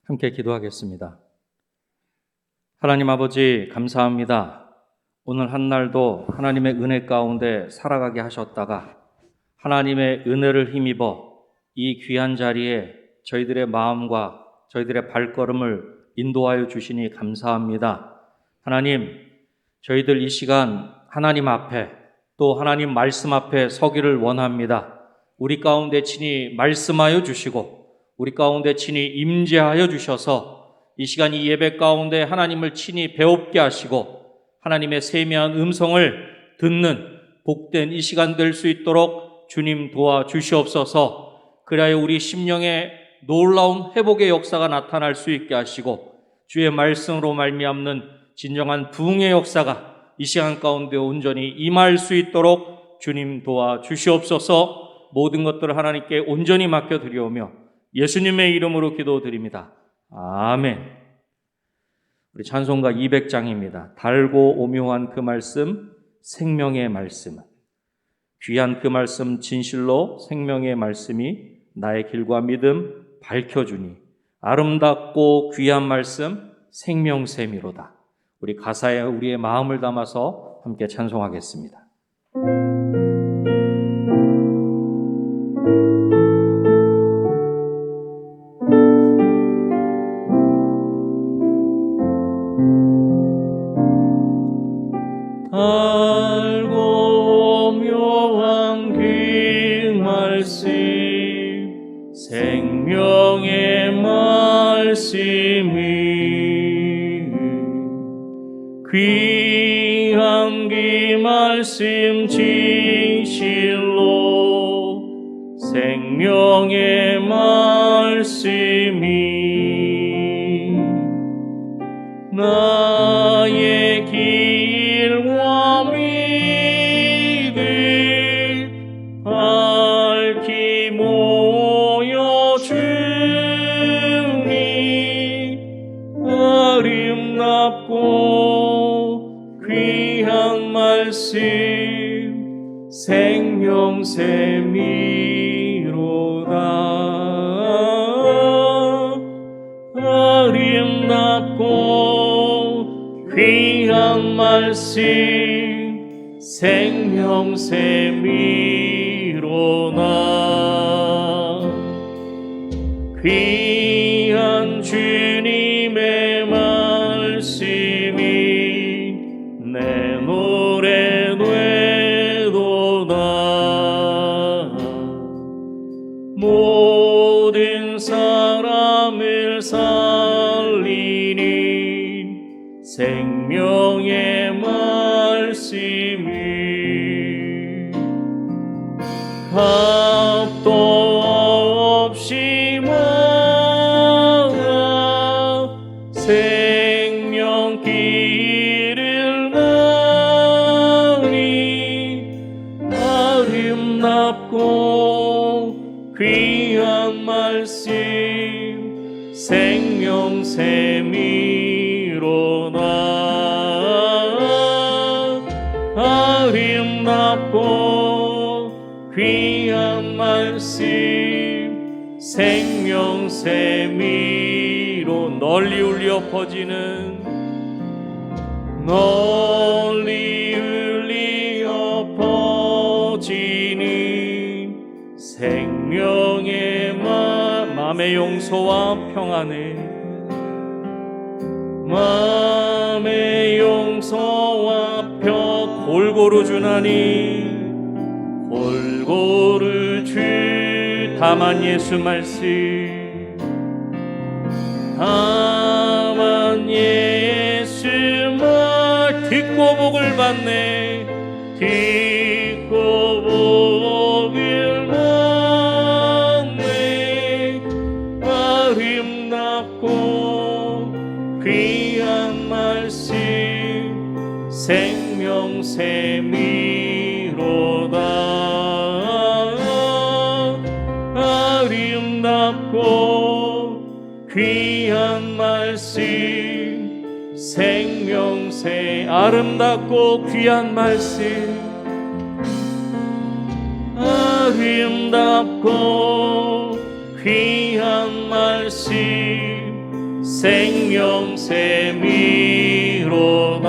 함께 기도하겠습니다. 하나님 아버지, 감사합니다. 오늘 한날도 하나님의 은혜 가운데 살아가게 하셨다가 하나님의 은혜를 힘입어 이 귀한 자리에 저희들의 마음과 저희들의 발걸음을 인도하여 주시니 감사합니다. 하나님, 저희들 이 시간 하나님 앞에 또 하나님 말씀 앞에 서기를 원합니다. 우리 가운데 친히 말씀하여 주시고 우리 가운데 친히 임재하여 주셔서 이 시간 이 예배 가운데 하나님을 친히 배웁게 하시고 하나님의 세미한 음성을 듣는 복된 이 시간 될 수 있도록 주님 도와주시옵소서. 그리하여 우리 심령에 놀라운 회복의 역사가 나타날 수 있게 하시고 주의 말씀으로 말미암는 진정한 부흥의 역사가 이 시간 가운데 온전히 임할 수 있도록 주님 도와주시옵소서. 모든 것들을 하나님께 온전히 맡겨드리오며 예수님의 이름으로 기도드립니다. 아멘. 우리 찬송가 200장입니다. 달고 오묘한 그 말씀, 생명의 말씀. 귀한 그 말씀 진실로 생명의 말씀이 나의 길과 믿음 밝혀주니 아름답고 귀한 말씀 생명샘이로다. 우리 가사에 우리의 마음을 담아서 함께 찬송하겠습니다. 달고 오묘한 그 말씀 생명의 말씀이 귀한 그 말씀 진실로 생명의 말씀이 나의 길과 믿음 밝히 모여주니 아름답고 귀한 말씀 생명샘이로다. 아름답고 귀한 말씀 생명샘이로다. 귀한 주님의 말씀이 내 노래 되도다. 모든 사람을 살리는 생명의 말씀이 값도 없이 모아 생명길을 가니 아름답고 귀한 말씀 생명샘이로다. 아름답고 귀한 말씀 생명샘이로 널리 울려 퍼지는 널리 울려 퍼지는 생명의 마음의 용서와 평안을 마음의 용서와 평 골고루 주나니 골고루 주 다만 예수 말씀 다만 예수 말 듣고 복을 받네 듣고 복을 받네 아름답고 귀한 말씀 생명샘이로다. 아름답고 귀한 말씀 생명샘 아름답고 귀한 말씀 아름답고 귀한 말씀 생명샘이로다.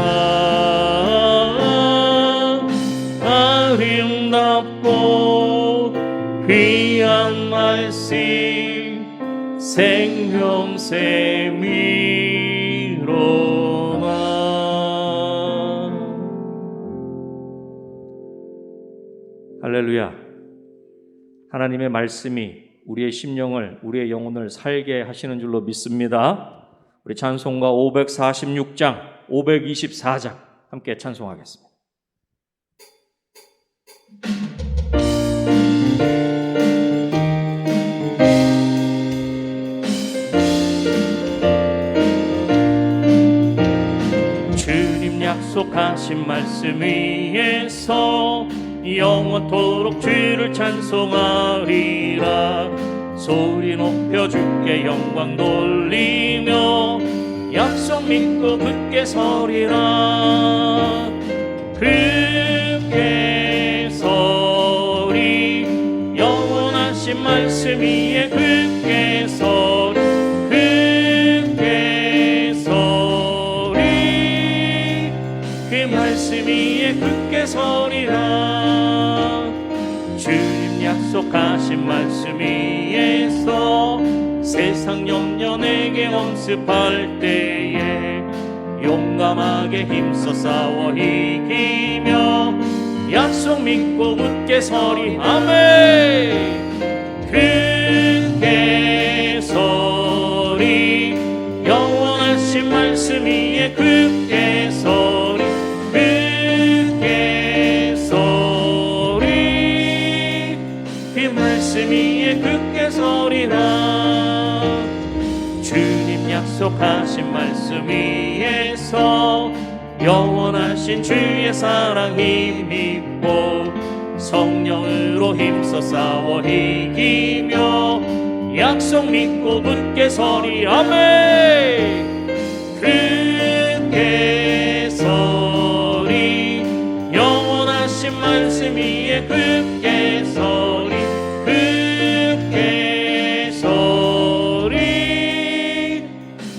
아름답고 귀한 말씀 생명샘이로다. 할렐루야. 하나님의 말씀이 우리의 심령을, 우리의 영혼을 살게 하시는 줄로 믿습니다. 우리 찬송가 546장, 524장 함께 찬송하겠습니다. 주님 약속하신 말씀 위에서 영원토록 주를 찬송하리라. 소리 높여 주께 영광 돌리며 약속 믿고 굳게 서리라. 굳게 서리 영원하신 말씀 위에 굳게 서리. 굳게 서리 그 말씀 위에 굳게 서리라. 주님 약속하신 말씀 위에서 세상 염려 내게 엄습할 때에 용감하게 힘써 싸워 이기며 약속 믿고 굳게 서리. 아멘. 굳게 서리 영원하신 말씀 위에 굳게 서리. 굳게 서리 그 말씀 위에 굳게 서리라. 주님 약속하신 말씀 위에서 영원하신 주의 사랑 힘입고 성령으로 힘써 싸워 이기며 약속 믿고 굳게 서리. 아멘. 굳게 서리 영원하신 말씀 위에 굳게 서리. 굳게 서리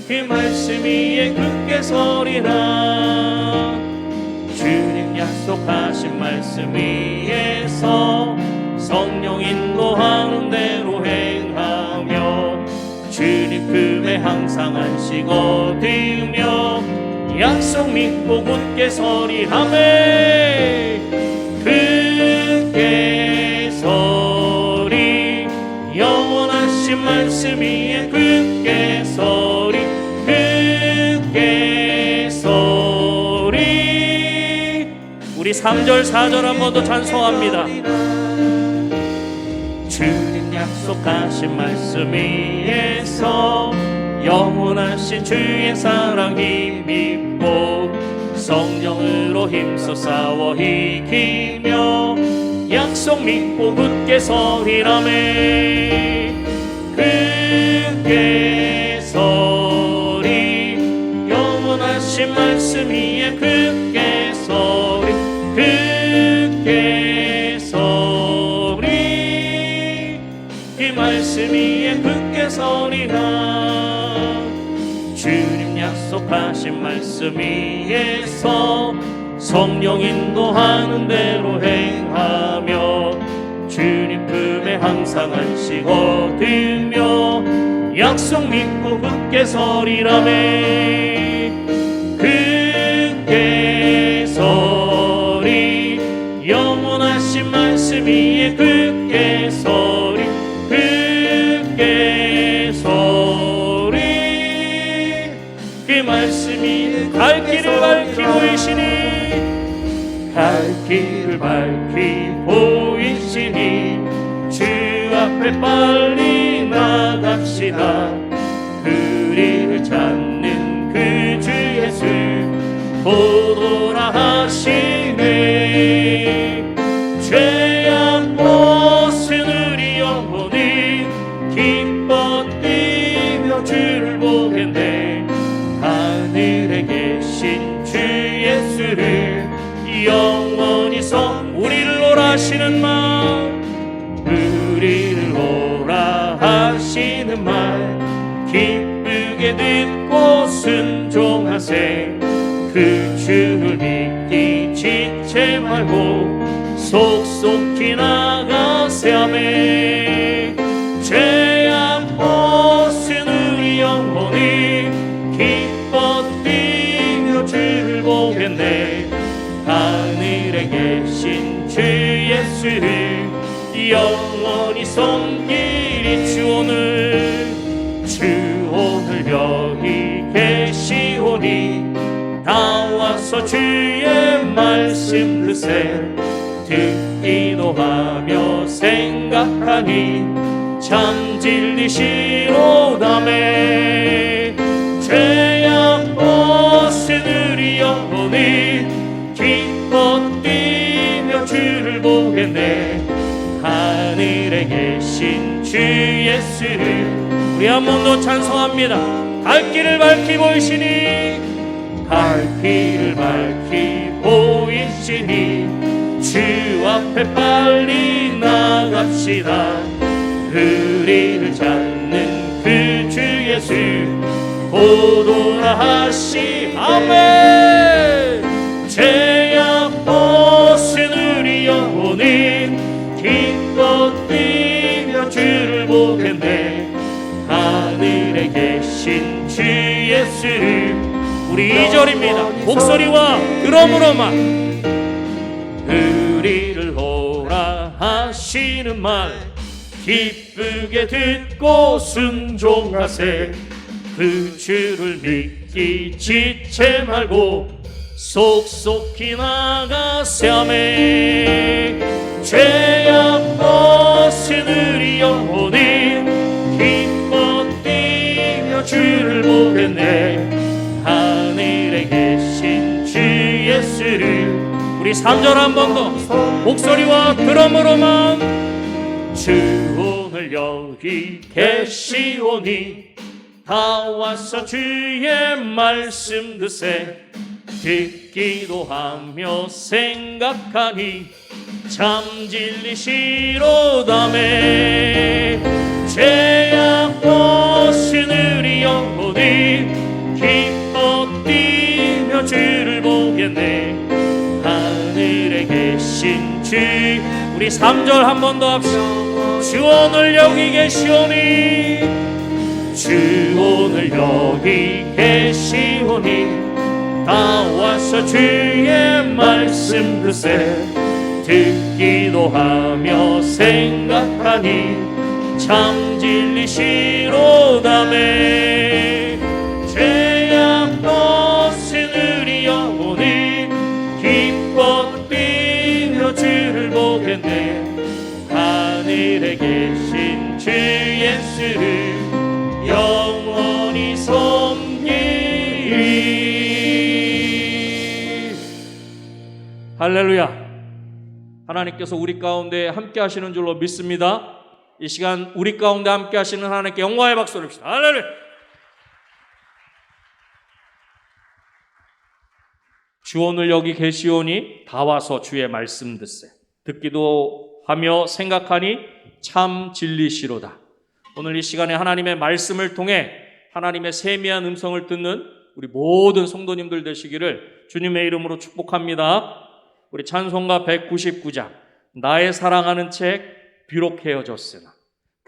그 말씀 위에 굳게 서리라. 주님 약속하신 말씀 위에서 성령 인도하는 대로 행하며 주님 품에 항상 안식 얻으며 약속 믿고 굳게 서리. 아멘. 굳게 서리 영원하신 말씀 위에 굳게 서리. 굳게 서리 우리 3절 4절 한 번 더 찬송합니다. 주님 약속하신 말씀 위에서 영원하신 주의 사랑 힘입고 성령으로 힘써 싸워 이기며 약속 믿고 굳게 서리라매. 굳게 서리 영원하신 말씀 위에 굳게 서리. 굳게 서리 그 말씀 위에 굳게 서리라. 주님 약속하신 말씀 위에서 성령 인도하는 대로 행하며 주님 품에 항상 안식 얻으며 약속 믿고 굳게 서리라매. 굳게 서리 영원하신 말씀 위에 굳게 서리. 굳게 서리 그 말씀이 갈 길을 밝히 보이시니. 갈 길을 밝히 보이시니 주 앞에 빨리 나갑시다. 그리를 찾는 그 주 예수 보도라 하시네. 죄악 벗은 우리 영혼이 기뻐 뛰며 주를 보겠네. 하늘에 계신 주 예수를 영원히 우리를 오라 하시는 말. 우리를 오라 하시는 말 기쁘게 기쁘게 듣고 순종하세. 그 주를 믿기 지체 말고 속속히 나가세. 아멘. 죄악 벗은 우리 영혼이 기뻐 뛰며 주를 보겠네. 하늘에 계신 주 예수를 영원히 섬기리. 주 오늘 여기 계시오니 다 와서 주의 말씀 드세. 듣기도 하며 생각하니 참 진리시로다매. 죄악 벗은 우리 영혼이 기뻐 뛰며 주를 보겠네. 하늘에 계신 주 예수를 우리 한 번 더 찬송합니다. 갈 길을 밝히 보이시니, 갈 길을 밝히 보이시니 주 앞에 빨리 나갑시다. 우리를 찾는 그 주 예수 보도라 하시. 아멘. 죄악 벗은 우리 영혼이 기뻐 뛰며 주를 보겠네. 하늘에 계신 주 예수를 우리 2절입니다. 목소리와 그러므로만 우리를 오라 하시는 말 기쁘게 듣고 순종하세. 그 주를 믿기 지체 말고 속속히 나가세. 아멘. 죄악 벗은 우리 영혼이 기뻐 뛰며 주를 보겠네. 하늘에 계신 주 예수를 우리 3절 한 번 더 목소리와 그러므로만. 주 오늘 여기 계시오니 다 와서 주의 말씀 드세. 듣기도 하며 생각하니 참 진리시로다매. 죄악 벗은 우리 영혼이 기뻐 뛰며 주를 보겠네. 하늘에 계신 주 우리 3절 한 번 더 합시다. 주 오늘 여기 계시오니, 주 오늘 여기 계시오니 다 와서 주의 말씀 드세. 듣기도 하며 생각하니 참 진리시로다매. 죄악 벗은 우리 영혼이 기뻐 뛰며 주를 보겠네. 하늘에 계신 주 예수를 영원히 섬기리. 할렐루야. 하나님께서 우리 가운데 함께 하시는 줄로 믿습니다. 이 시간 우리 가운데 함께 하시는 하나님께 영광의 박수를 칩시다. 할렐루야. 주 오늘 여기 계시오니 다 와서 주의 말씀 듣세. 듣기도 하며 생각하니 참 진리시로다. 오늘 이 시간에 하나님의 말씀을 통해 하나님의 세미한 음성을 듣는 우리 모든 성도님들 되시기를 주님의 이름으로 축복합니다. 우리 찬송가 199장 나의 사랑하는 책 비록 헤어졌으나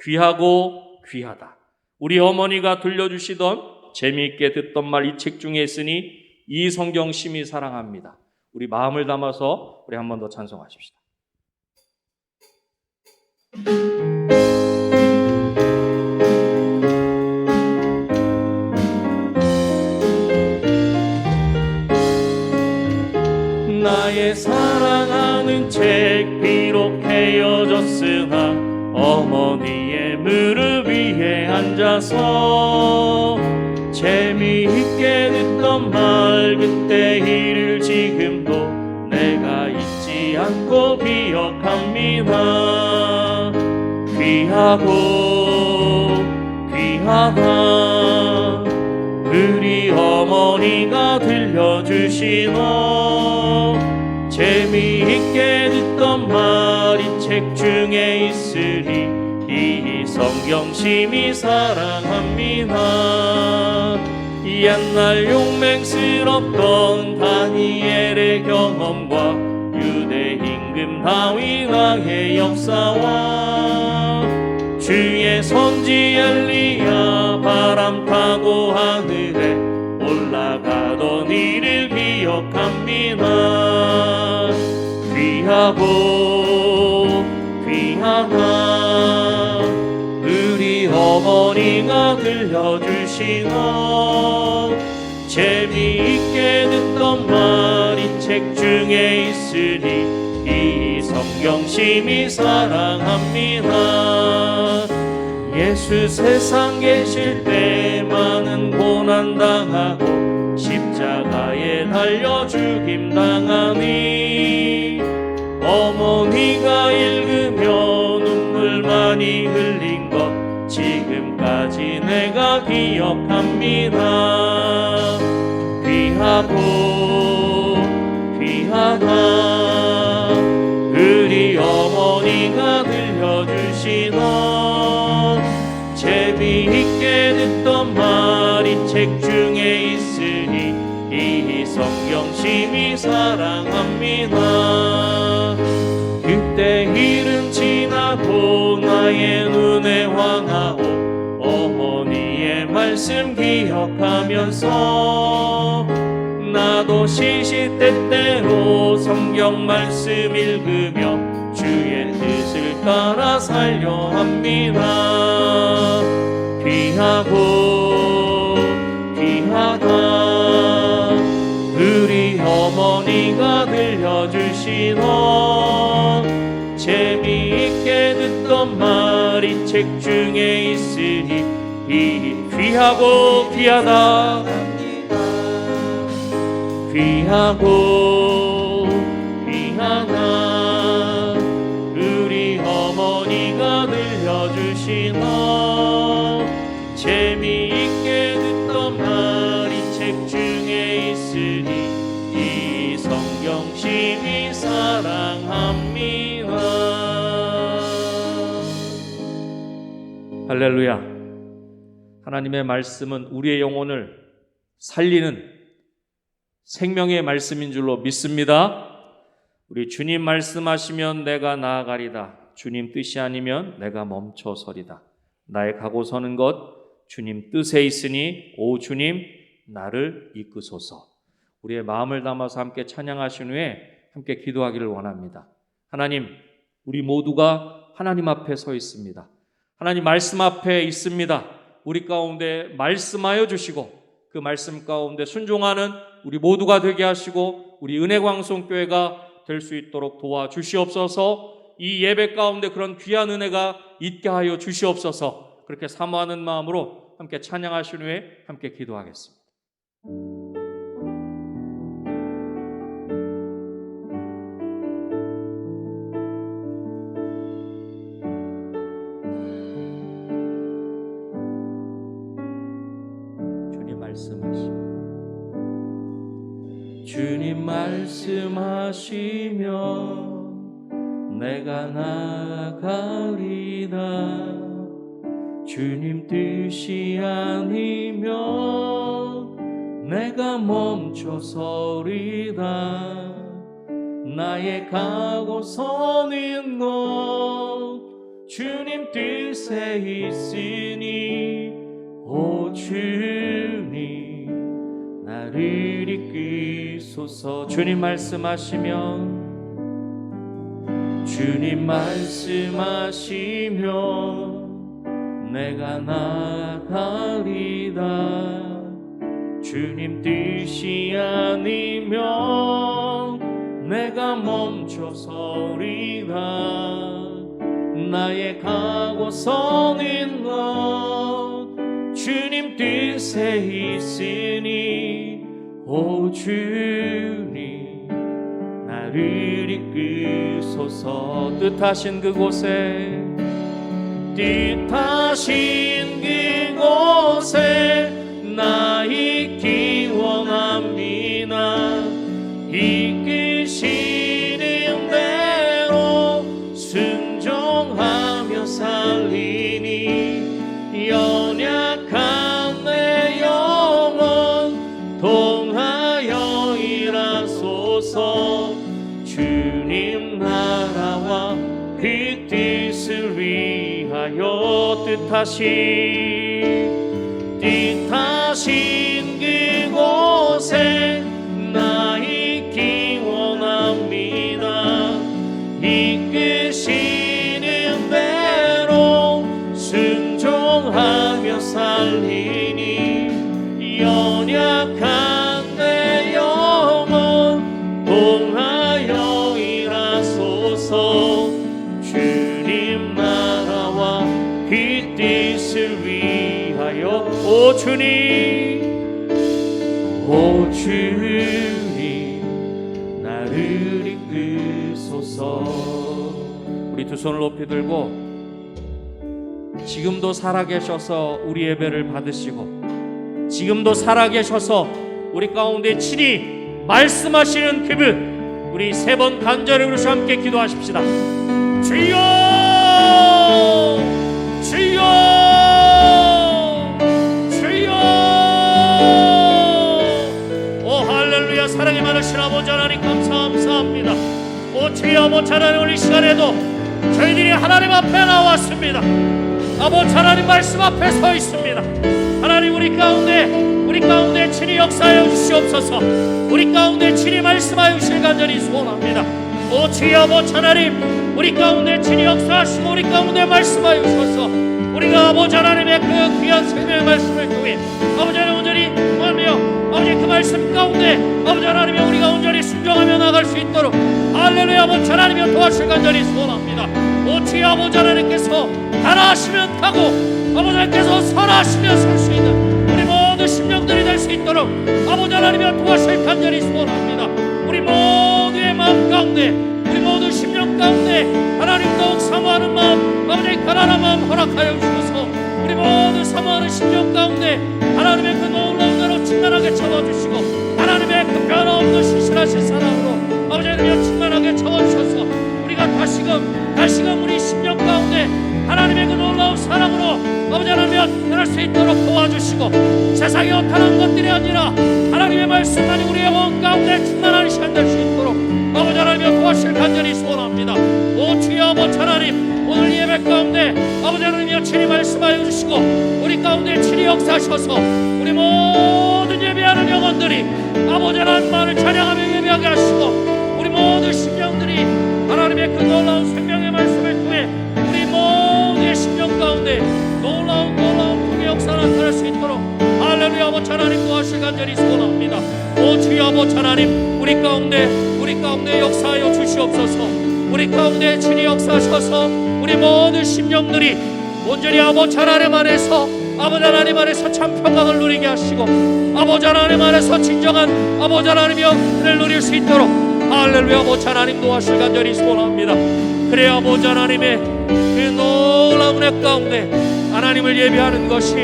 귀하고 귀하다. 우리 어머니가 들려주시던 재미있게 듣던 말 이 책 중에 있으니 이 성경 심히 사랑합니다. 우리 마음을 담아서 우리 한 번 더 찬송하십시다. 나의 사랑하는 책 비록 헤어졌으나 어머니의 무릎 위에 앉아서 재미있게 듣던 말 그때 일을 지금도 내가 잊지 않고 기억합니다. 귀하고 귀하다. 우리 어머니가 들려주시노 재미있게 듣던 말이 책 중에 있으니 이 성경 심히 사랑합니다. 옛날 용맹스럽던 다니엘의 경험과 유대 임금 다윗 왕의 역사와 주의 선지 엘리야 바람 타고 하늘에 올라가던 일을 기억합니다. 귀하고 귀하다 우리 어머니가 들려주시던 재미있게 듣던 말이 책 중에 있으니 이 성경 심히 사랑합니다. 예수 세상 계실 때 많은 고난 당하고 십자가에 달려 죽임 당하니 어머니가 읽으며 눈물 많이 흘린 것 지금까지 내가 기억합니다. 귀하고 귀하다 우리 어머니가 들려주시던 재미있게 듣던 말이 책 중에 있으니 이 성경 심히 사랑합니다. 그때 일은 지나고 나의 눈에 환하고 어머니의 말씀 기억하면서 나도 시시때때로 성경 말씀 읽으며 주의 뜻을 따라 살려 합니다. 귀하고 귀하다 우리 어머니가 들려주시던 재미있게 듣던 말이 책 중에 있으니 이 귀하고 귀하다 귀하고 귀하다 우리 어머니가 들려주시던 재미있게 듣던 말이 책 중에 있으니 이 성경 심히 사랑합니다. 할렐루야. 하나님의 말씀은 우리의 영혼을 살리는 생명의 말씀인 줄로 믿습니다. 우리 주님 말씀하시면 내가 나아가리다. 주님 뜻이 아니면 내가 멈춰서리다. 나의 가고 서는 것 주님 뜻에 있으니 오 주님 나를 이끄소서. 우리의 마음을 담아서 함께 찬양하신 후에 함께 기도하기를 원합니다. 하나님, 우리 모두가 하나님 앞에 서 있습니다. 하나님 말씀 앞에 있습니다. 우리 가운데 말씀하여 주시고 그 말씀 가운데 순종하는 우리 모두가 되게 하시고 우리 은혜광송교회가 될 수 있도록 도와주시옵소서. 이 예배 가운데 그런 귀한 은혜가 있게 하여 주시옵소서. 그렇게 사모하는 마음으로 함께 찬양하신 후에 함께 기도하겠습니다. 주님 말씀하시면 내가 나아가리다. 주님 뜻이 아니면 내가 멈춰서리다. 나의 가고 서는 곳 주님 뜻에 있으니 오 주님 나를 이끄소서. 주님 말씀하시면 내가 나아가리다. 주님 뜻이 아니면 내가 멈춰서리다. 나의 가고 서는 것 주님 뜻에 있으니 오 주님 나를 이끄소서. 뜻하신 그곳에 나 있기 원합니다. 이끄시는 대로 순종하며 살리니 연약한 내 영혼 주여 뜻하신 그곳에 나 있기 원합니다. 이끄시는 대로 순종하며 살리니 연약한 내 영혼 통하여 일하소서. 주님 나라와 그 뜻을 위하여 오 주님 나를 이끄소서. 우리 두 손을 높이 들고 지금도 살아계셔서 우리 예배를 받으시고 지금도 살아계셔서 우리 가운데 친히 말씀하시는 그분, 우리 세 번 간절히 부르셔 함께 기도하십시다. 주여 주여 주여. 오 할렐루야. 사랑이 많으신 아버지 하나님 감사합니다. 오 주여 아버지 하나님, 오늘 이 시간에도 저희들이 하나님 앞에 나왔습니다. 아버지 하나님 말씀 앞에 서 있습니다. 하나님 우리 가운데 친히 역사하여 주시옵소서. 우리 가운데 친히 말씀하여 주실 간절히 소원합니다. 오 주여 아버지 하나님, 우리 가운데 친히 역사하시고 우리 가운데 말씀하여 주셔서 우리가 아버지 하나님의 그 귀한 생명의 말씀을 통해 아버지 하나님 온전히 하며 아버지 그 말씀 가운데 아버지 하나님이 우리가 온전히 순종하며 나갈 수 있도록 할렐루야 아버지 하나님이 도와주실 간절히 소원합니다. 오 주여 아버지 하나님께서 가라하시면 가고 아버지 하나님께서 선하시면 설 수 있는 우리 모든 심령들이 될 수 있도록 아버지 하나님이 도와주실 간절히 소원합니다. 우리 모두의 마음 가운데, 우리 모두 심령 가운데 하나님 더욱 사모하는 마음, 아버지 가난한 마음 허락하여 주셔서 우리 모두 사모하는 심령 가운데 하나님의 그 놀라운 나로 충만하게 채워주시고 하나님의 그 변함없는 신실하신 사랑으로 아버지 하나님 충만하게 채워주셔서 우리가 다시금 우리 심령 가운데 하나님의 그 놀라운 사랑으로 아버지 하나님 변할 수 있도록 도와주시고 세상에 어떠한 것들이 아니라 하나님의 말씀만이 우리의 마음 가운데 충만한 시간 될 수 있도록 아버지 하나님 도와주실 간절히 소원합니다. 오 주여 아버지 하나님, 오늘 예배 가운데 아버지 하나님 친히 말씀하여 주시고 우리 가운데 친히 역사하셔서 우리 모든 예배하는 영혼들이 아버지 하나님만을 찬양하며 예배하게 하시고 우리 모든 심령들이 하나님의 그 놀라운 생명의 말씀을 통해 우리 모두의 심령 가운데 놀라운 복의 역사 나타날 수 있도록 할렐루야 아버지 하나님 도와주실 간절히 소원합니다. 오 주여 아버지 하나님, 우리 가운데 역사하여 주시옵소서. 우리 가운데 친히 역사하셔서 우리 모든 심령들이 온전히 아버지 하나님 안에서 아버지 하나님 안에서 참 평강을 누리게 하시고 아버지 하나님 안에서 진정한 아버지 하나님의 은혜를 누릴 수 있도록 할렐루야 아버지 하나님 도와주실 간절히 소원합니다. 그래 아버지 하나님의 그 놀라운 은혜 가운데 하나님을 예배하는 것이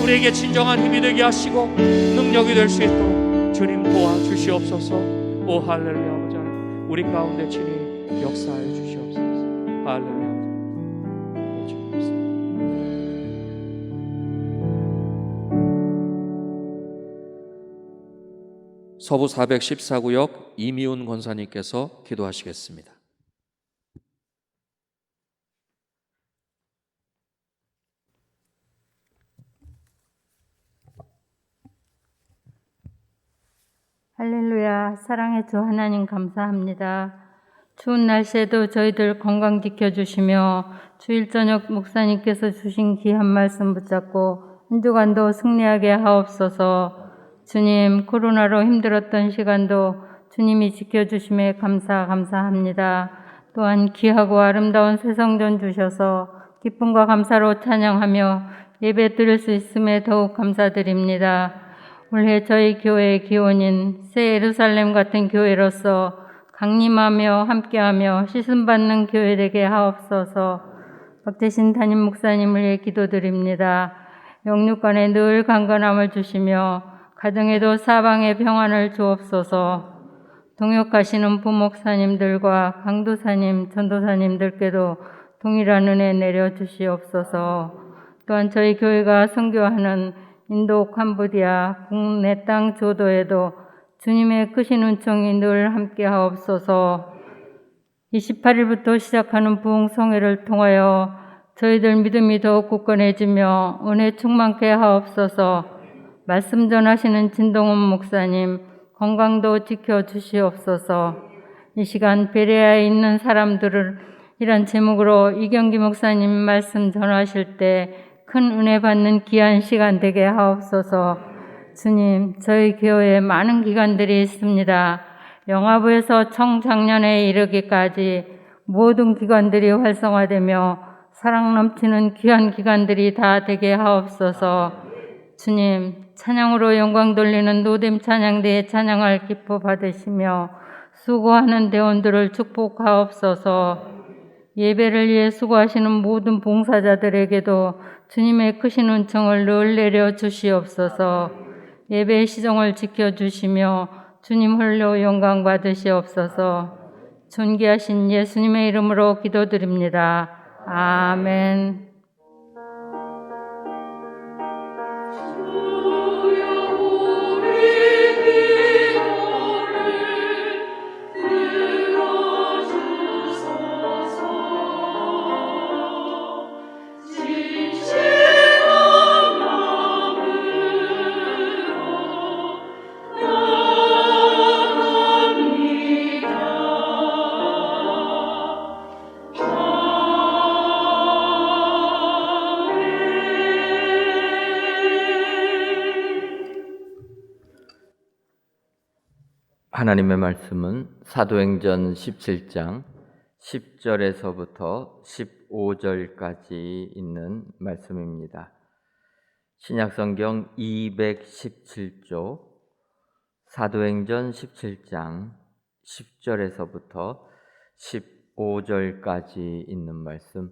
우리에게 진정한 힘이 되게 하시고 능력이 될 수 있도록 주님 도와주시옵소서. 오 할렐루야 아버지 하나님, 우리 가운데 친히 역사하여 주시옵소서. 할렐루야. 서부 414구역 이미훈 권사님께서 기도하시겠습니다. 할렐루야. 사랑의 주 하나님 감사합니다. 추운 날씨에도 저희들 건강 지켜주시며 주일 저녁 목사님께서 주신 귀한 말씀 붙잡고 한 주간도 승리하게 하옵소서. 주님, 코로나로 힘들었던 시간도 주님이 지켜주심에 감사합니다. 또한 귀하고 아름다운 새성전 주셔서 기쁨과 감사로 찬양하며 예배 드릴 수 있음에 더욱 감사드립니다. 올해 저희 교회의 기원인 새 예루살렘 같은 교회로서 강림하며 함께하며 씻음받는 교회 되게 하옵소서. 박재신 담임 목사님을 위해 기도드립니다. 영육간에 늘 강건함을 주시며 가정에도 사방에 평안을 주옵소서. 동역하시는 부목사님들과 강도사님, 전도사님들께도 동일한 은혜 내려주시옵소서. 또한 저희 교회가 선교하는 인도 캄보디아 국내 땅 조도에도 주님의 크신 은총이 늘 함께 하옵소서. 28일부터 시작하는 부흥성회를 통하여 저희들 믿음이 더욱 굳건해지며 은혜 충만케 하옵소서. 말씀 전하시는 진동훈 목사님 건강도 지켜주시옵소서. 이 시간 베레아에 있는 사람들을 이런 제목으로 이경기 목사님 말씀 전하실 때 큰 은혜 받는 귀한 시간 되게 하옵소서. 주님, 저희 교회에 많은 기관들이 있습니다. 영화부에서 청작년에 이르기까지 모든 기관들이 활성화되며 사랑 넘치는 귀한 기관들이 다 되게 하옵소서. 주님, 찬양으로 영광 돌리는 노뎀 찬양대의 찬양을 기뻐 받으시며 수고하는 대원들을 축복하옵소서. 예배를 위해 수고하시는 모든 봉사자들에게도 주님의 크신 은총을 늘 내려 주시옵소서. 예배의 시정을 지켜주시며 주님 홀로 영광 받으시옵소서. 존귀하신 예수님의 이름으로 기도드립니다. 아멘. 하나님의 말씀은 사도행전 17장 10절에서부터 15절까지 있는 말씀입니다. 신약성경 217조 사도행전 17장 10절에서부터 15절까지 있는 말씀,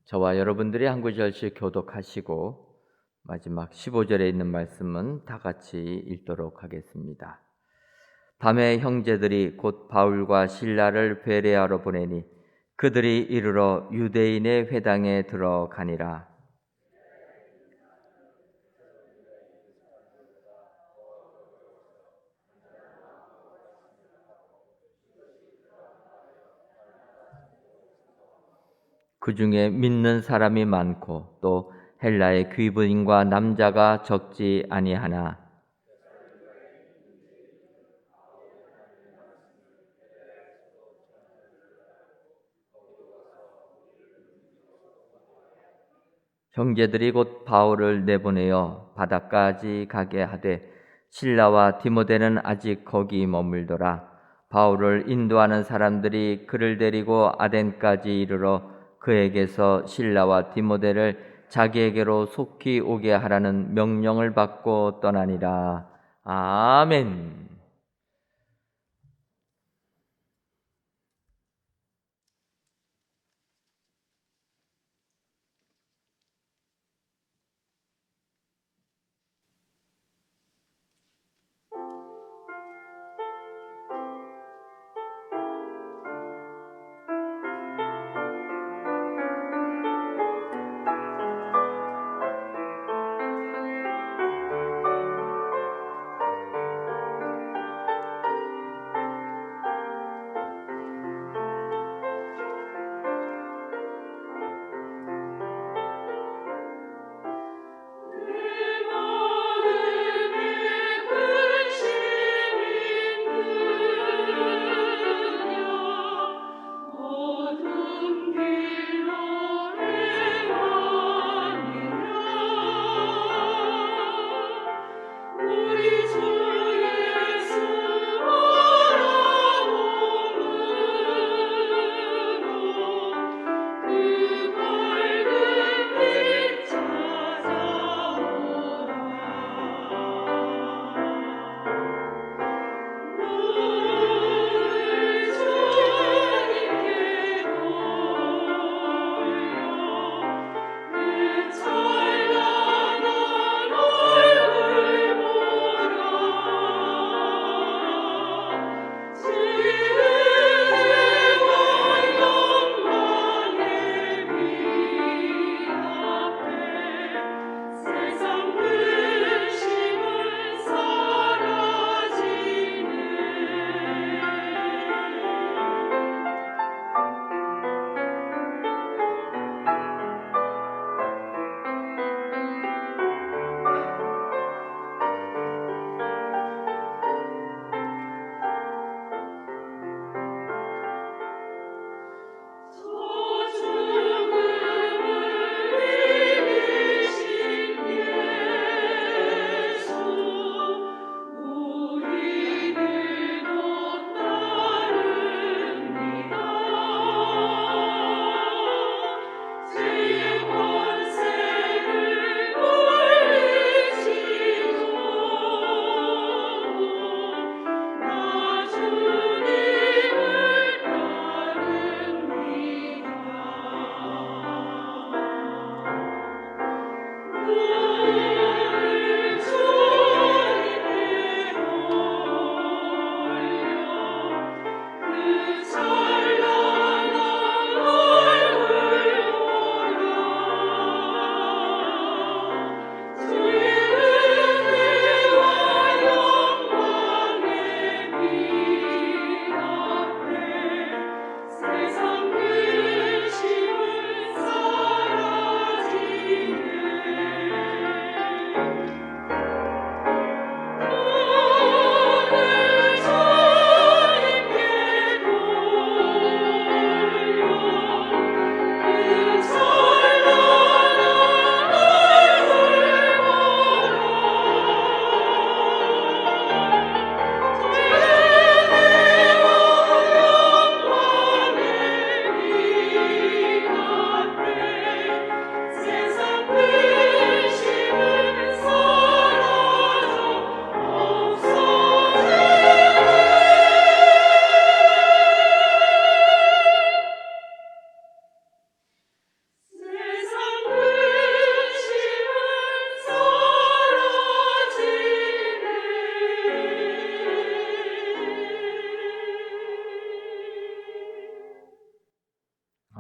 저와 여러분들이 한 구절씩 교독하시고 마지막 15절에 있는 말씀은 다 같이 읽도록 하겠습니다. 밤에 형제들이 곧 바울과 실라를 베레아로 보내니 그들이 이르러 유대인의 회당에 들어가니라. 그 중에 믿는 사람이 많고 또 헬라의 귀부인과 남자가 적지 아니하나 형제들이 곧 바울을 내보내어 바다까지 가게 하되 실라와 디모데는 아직 거기 머물더라. 바울을 인도하는 사람들이 그를 데리고 아덴까지 이르러 그에게서 실라와 디모데를 자기에게로 속히 오게 하라는 명령을 받고 떠나니라. 아멘.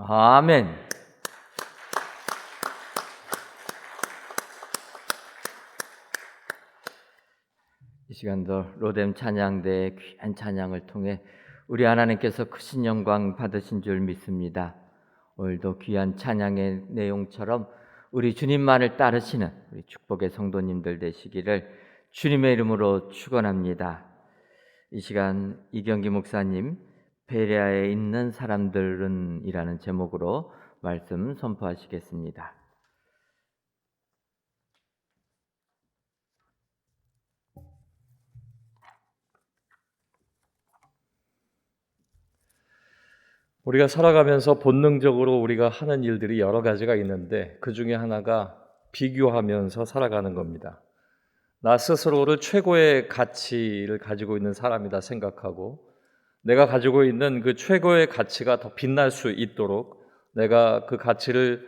아멘. 이 시간도 로뎀 찬양대의 귀한 찬양을 통해 우리 하나님께서 크신 영광 받으신 줄 믿습니다. 오늘도 귀한 찬양의 내용처럼 우리 주님만을 따르시는 우리 축복의 성도님들 되시기를 주님의 이름으로 축원합니다. 이 시간 이경기 목사님 베레아에 있는 사람들은 이라는 제목으로 말씀 선포하시겠습니다. 우리가 살아가면서 본능적으로 우리가 하는 일들이 여러 가지가 있는데 그 중에 하나가 비교하면서 살아가는 겁니다. 나 스스로를 최고의 가치를 가지고 있는 사람이다 생각하고 내가 가지고 있는 그 최고의 가치가 더 빛날 수 있도록 내가 그 가치를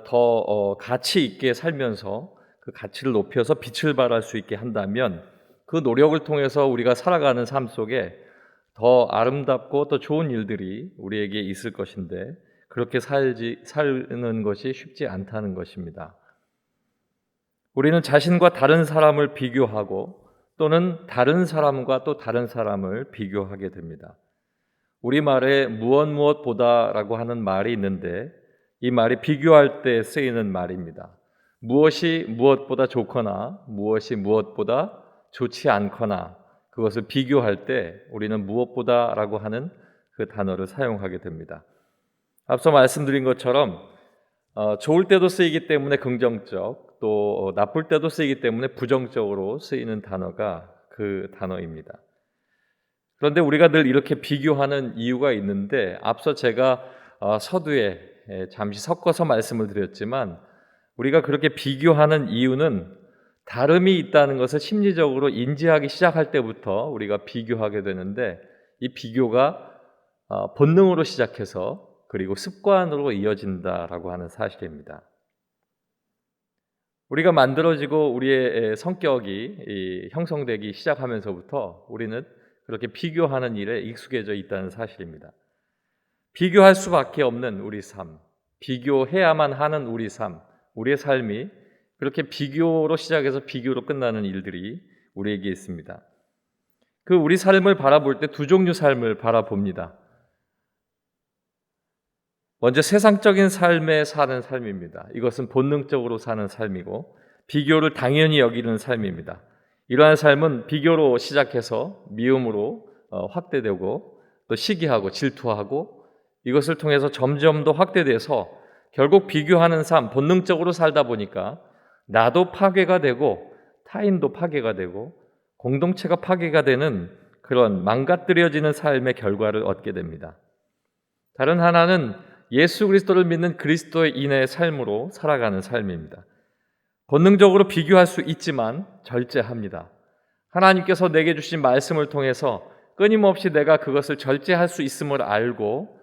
더 가치 있게 살면서 그 가치를 높여서 빛을 발할 수 있게 한다면 그 노력을 통해서 우리가 살아가는 삶 속에 더 아름답고 더 좋은 일들이 우리에게 있을 것인데 그렇게 사는 것이 쉽지 않다는 것입니다. 우리는 자신과 다른 사람을 비교하고 또는 다른 사람과 또 다른 사람을 비교하게 됩니다. 우리말에 무엇보다라고 하는 말이 있는데 이 말이 비교할 때 쓰이는 말입니다. 무엇이 무엇보다 좋거나 무엇이 무엇보다 좋지 않거나 그것을 비교할 때 우리는 무엇보다라고 하는 그 단어를 사용하게 됩니다. 앞서 말씀드린 것처럼 좋을 때도 쓰이기 때문에 긍정적, 또 나쁠 때도 쓰이기 때문에 부정적으로 쓰이는 단어가 그 단어입니다. 그런데 우리가 늘 이렇게 비교하는 이유가 있는데 앞서 제가 서두에 잠시 섞어서 말씀을 드렸지만 우리가 그렇게 비교하는 이유는 다름이 있다는 것을 심리적으로 인지하기 시작할 때부터 우리가 비교하게 되는데 이 비교가 본능으로 시작해서 그리고 습관으로 이어진다라고 하는 사실입니다. 우리가 만들어지고 우리의 성격이 형성되기 시작하면서부터 우리는 그렇게 비교하는 일에 익숙해져 있다는 사실입니다. 비교할 수밖에 없는 우리 삶, 비교해야만 하는 우리 삶, 우리의 삶이 그렇게 비교로 시작해서 비교로 끝나는 일들이 우리에게 있습니다. 그 우리 삶을 바라볼 때 두 종류 삶을 바라봅니다. 먼저 세상적인 삶에 사는 삶입니다. 이것은 본능적으로 사는 삶이고 비교를 당연히 여기는 삶입니다. 이러한 삶은 비교로 시작해서 미움으로 확대되고 또 시기하고 질투하고 이것을 통해서 점점 더 확대돼서 결국 비교하는 삶, 본능적으로 살다 보니까 나도 파괴가 되고 타인도 파괴가 되고 공동체가 파괴가 되는 그런 망가뜨려지는 삶의 결과를 얻게 됩니다. 다른 하나는 예수 그리스도를 믿는 그리스도인의 삶으로 살아가는 삶입니다. 본능적으로 비교할 수 있지만 절제합니다. 하나님께서 내게 주신 말씀을 통해서 끊임없이 내가 그것을 절제할 수 있음을 알고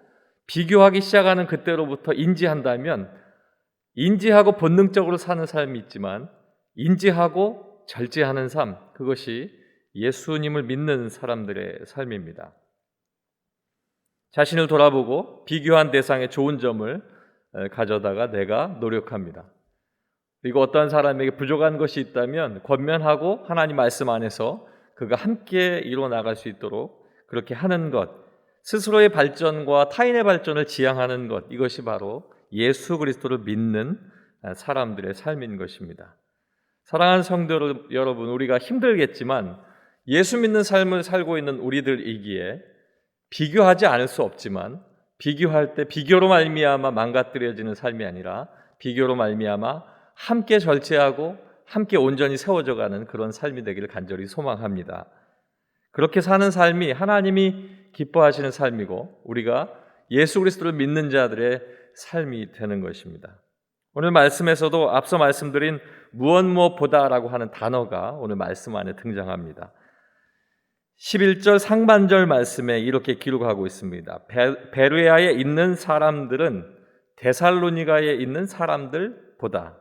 비교하기 시작하는 그때로부터 인지한다면 인지하고 본능적으로 사는 삶이 있지만 인지하고 절제하는 삶, 그것이 예수님을 믿는 사람들의 삶입니다. 자신을 돌아보고 비교한 대상의 좋은 점을 가져다가 내가 노력합니다. 그리고 어떤 사람에게 부족한 것이 있다면 권면하고 하나님 말씀 안에서 그가 함께 이루어 나갈 수 있도록 그렇게 하는 것, 스스로의 발전과 타인의 발전을 지향하는 것, 이것이 바로 예수 그리스도를 믿는 사람들의 삶인 것입니다. 사랑하는 성도 여러분, 우리가 힘들겠지만 예수 믿는 삶을 살고 있는 우리들이기에 비교하지 않을 수 없지만 비교할 때 비교로 말미암아 망가뜨려지는 삶이 아니라 비교로 말미암아 함께 절제하고 함께 온전히 세워져가는 그런 삶이 되기를 간절히 소망합니다. 그렇게 사는 삶이 하나님이 기뻐하시는 삶이고 우리가 예수 그리스도를 믿는 자들의 삶이 되는 것입니다. 오늘 말씀에서도 앞서 말씀드린 무엇보다라고 하는 단어가 오늘 말씀 안에 등장합니다. 11절 상반절 말씀에 이렇게 기록하고 있습니다. 베레아에 있는 사람들은 데살로니가에 있는 사람들보다.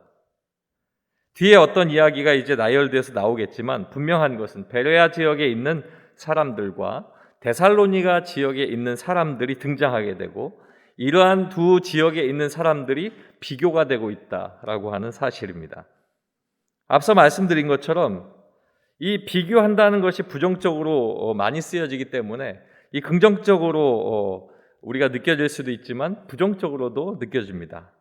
뒤에 어떤 이야기가 이제 나열돼서 나오겠지만 분명한 것은 베레아 지역에 있는 사람들과 데살로니가 지역에 있는 사람들이 등장하게 되고 이러한 두 지역에 있는 사람들이 비교가 되고 있다라고 하는 사실입니다. 앞서 말씀드린 것처럼 이 비교한다는 것이 부정적으로 많이 쓰여지기 때문에 이 긍정적으로 우리가 느껴질 수도 있지만 부정적으로도 느껴집니다.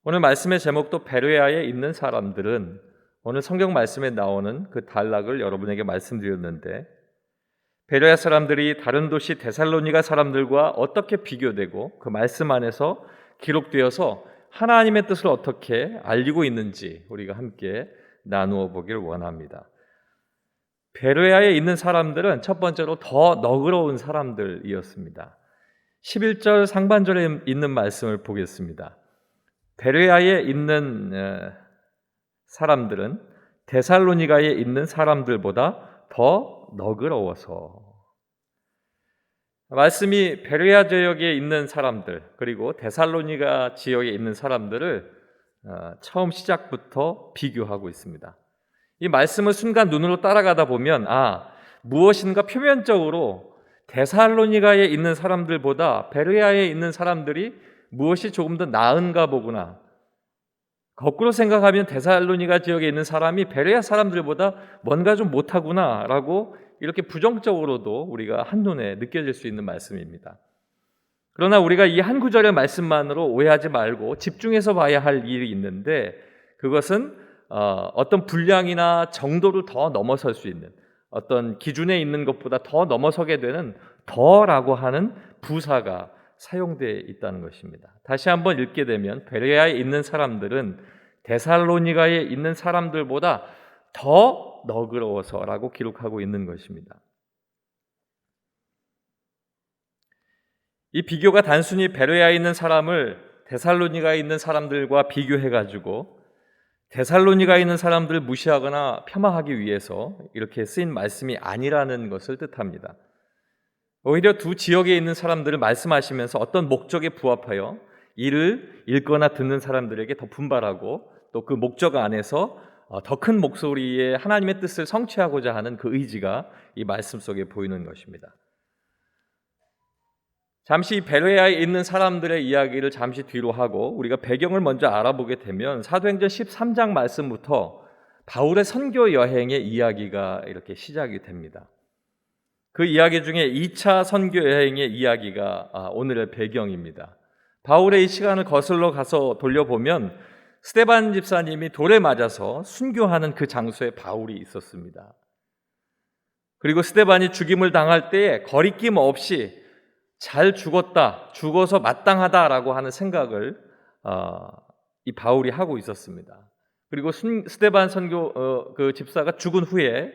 오늘 말씀의 제목도 베레아에 있는 사람들은 오늘 성경 말씀에 나오는 그 단락을 여러분에게 말씀드렸는데, 베레아 사람들이 다른 도시 데살로니가 사람들과 어떻게 비교되고 그 말씀 안에서 기록되어서 하나님의 뜻을 어떻게 알리고 있는지 우리가 함께 나누어 보기를 원합니다. 베레아에 있는 사람들은 첫 번째로 더 너그러운 사람들이었습니다. 11절 상반절에 있는 말씀을 보겠습니다. 베레아에 있는 사람들은 데살로니가에 있는 사람들보다 더 너그러워서. 말씀이 베레아 지역에 있는 사람들 그리고 데살로니가 지역에 있는 사람들을 처음 시작부터 비교하고 있습니다. 이 말씀을 순간 눈으로 따라가다 보면 무엇인가 표면적으로 데살로니가에 있는 사람들보다 베레아에 있는 사람들이 무엇이 조금 더 나은가 보구나. 거꾸로 생각하면 데살로니가 지역에 있는 사람이 베레아 사람들보다 뭔가 좀 못하구나 라고 이렇게 부정적으로도 우리가 한눈에 느껴질 수 있는 말씀입니다. 그러나 우리가 이 한 구절의 말씀만으로 오해하지 말고 집중해서 봐야 할 일이 있는데, 그것은 어떤 분량이나 정도를 더 넘어설 수 있는, 어떤 기준에 있는 것보다 더 넘어서게 되는 더라고 하는 부사가 사용되어 있다는 것입니다. 다시 한번 읽게 되면 베레아에 있는 사람들은 데살로니가에 있는 사람들보다 더 너그러워서라고 기록하고 있는 것입니다. 이 비교가 단순히 베레아에 있는 사람을 데살로니가에 있는 사람들과 비교해가지고 데살로니가에 있는 사람들을 무시하거나 폄하하기 위해서 이렇게 쓰인 말씀이 아니라는 것을 뜻합니다. 오히려 두 지역에 있는 사람들을 말씀하시면서 어떤 목적에 부합하여 이를 읽거나 듣는 사람들에게 더 분발하고 또 그 목적 안에서 더 큰 목소리에 하나님의 뜻을 성취하고자 하는 그 의지가 이 말씀 속에 보이는 것입니다. 잠시 베레아에 있는 사람들의 이야기를 잠시 뒤로 하고 우리가 배경을 먼저 알아보게 되면 사도행전 13장 말씀부터 바울의 선교 여행의 이야기가 이렇게 시작이 됩니다. 그 이야기 중에 2차 선교 여행의 이야기가 오늘의 배경입니다. 바울의 이 시간을 거슬러 가서 돌려보면 스데반 집사님이 돌에 맞아서 순교하는 그 장소에 바울이 있었습니다. 그리고 스데반이 죽임을 당할 때에 거리낌 없이 잘 죽었다, 죽어서 마땅하다라고 하는 생각을 이 바울이 하고 있었습니다. 그리고 스데반 선교 그 집사가 죽은 후에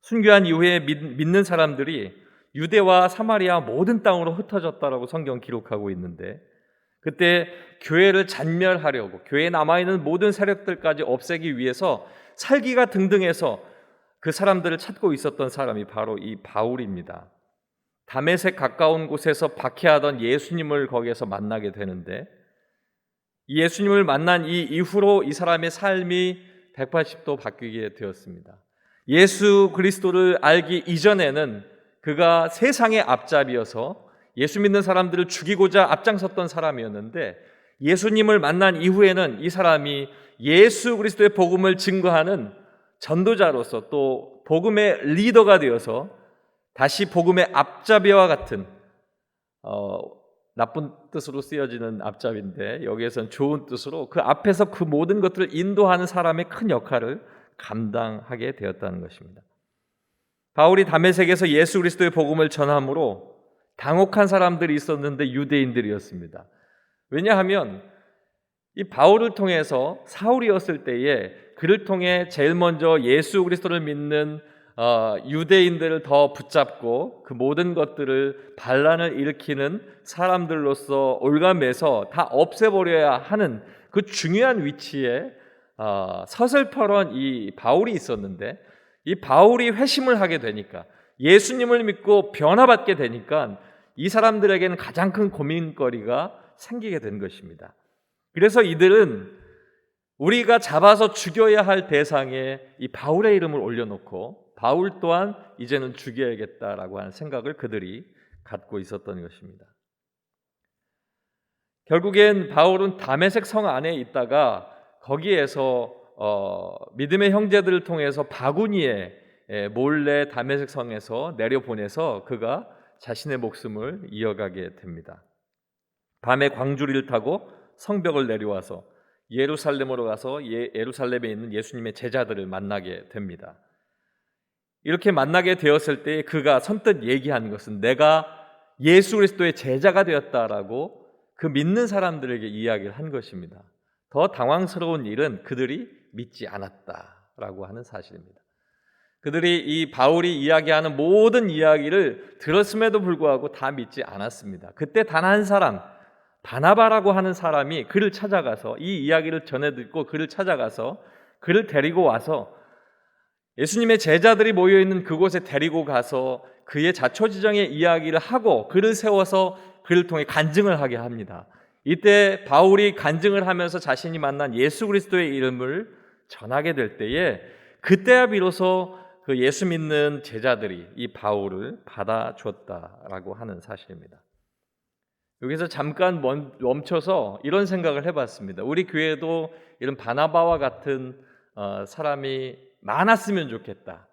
순교한 이후에 믿는 사람들이 유대와 사마리아 모든 땅으로 흩어졌다라고 성경 기록하고 있는데, 그때 교회를 잔멸하려고 교회에 남아있는 모든 세력들까지 없애기 위해서 살기가 등등해서 그 사람들을 찾고 있었던 사람이 바로 이 바울입니다. 다메섹 가까운 곳에서 박해하던 예수님을 거기에서 만나게 되는데, 예수님을 만난 이 이후로 이 사람의 삶이 180도 바뀌게 되었습니다. 예수 그리스도를 알기 이전에는 그가 세상의 앞잡이여서 예수 믿는 사람들을 죽이고자 앞장섰던 사람이었는데, 예수님을 만난 이후에는 이 사람이 예수 그리스도의 복음을 증거하는 전도자로서 또 복음의 리더가 되어서 다시 복음의 앞잡이와 같은 나쁜 뜻으로 쓰여지는 앞잡이인데 여기에서는 좋은 뜻으로 그 앞에서 그 모든 것들을 인도하는 사람의 큰 역할을 감당하게 되었다는 것입니다. 바울이 다메섹에서 예수 그리스도의 복음을 전함으로 당혹한 사람들이 있었는데 유대인들이었습니다. 왜냐하면 이 바울을 통해서 사울이었을 때에 그를 통해 제일 먼저 예수 그리스도를 믿는 유대인들을 더 붙잡고 그 모든 것들을 반란을 일으키는 사람들로서 올가매서 다 없애버려야 하는 그 중요한 위치에 서슬퍼런 이 바울이 있었는데, 이 바울이 회심을 하게 되니까 예수님을 믿고 변화받게 되니까 이 사람들에게는 가장 큰 고민거리가 생기게 된 것입니다. 그래서 이들은 우리가 잡아서 죽여야 할 대상에 이 바울의 이름을 올려놓고 바울 또한 이제는 죽여야겠다라고 하는 생각을 그들이 갖고 있었던 것입니다. 결국엔 바울은 다메섹 성 안에 있다가 거기에서 믿음의 형제들을 통해서 바구니에 몰래 다메섹 성에서 내려보내서 그가 자신의 목숨을 이어가게 됩니다. 밤에 광주리를 타고 성벽을 내려와서 예루살렘으로 가서 예루살렘에 있는 예수님의 제자들을 만나게 됩니다. 이렇게 만나게 되었을 때 그가 선뜻 얘기한 것은 내가 예수 그리스도의 제자가 되었다라고 그 믿는 사람들에게 이야기를 한 것입니다. 더 당황스러운 일은 그들이 믿지 않았다라고 하는 사실입니다. 그들이 이 바울이 이야기하는 모든 이야기를 들었음에도 불구하고 다 믿지 않았습니다. 그때 단 한 사람, 바나바라고 하는 사람이 그를 찾아가서 이 이야기를 전해 듣고 그를 찾아가서 그를 데리고 와서 예수님의 제자들이 모여있는 그곳에 데리고 가서 그의 자초지정의 이야기를 하고 그를 세워서 그를 통해 간증을 하게 합니다. 이때 바울이 간증을 하면서 자신이 만난 예수 그리스도의 이름을 전하게 될 때에 그때야 비로소 그 예수 믿는 제자들이 이 바울을 받아줬다라고 하는 사실입니다. 여기서 잠깐 멈춰서 이런 생각을 해봤습니다. 우리 교회도 이런 바나바와 같은 사람이 많았으면 좋겠다.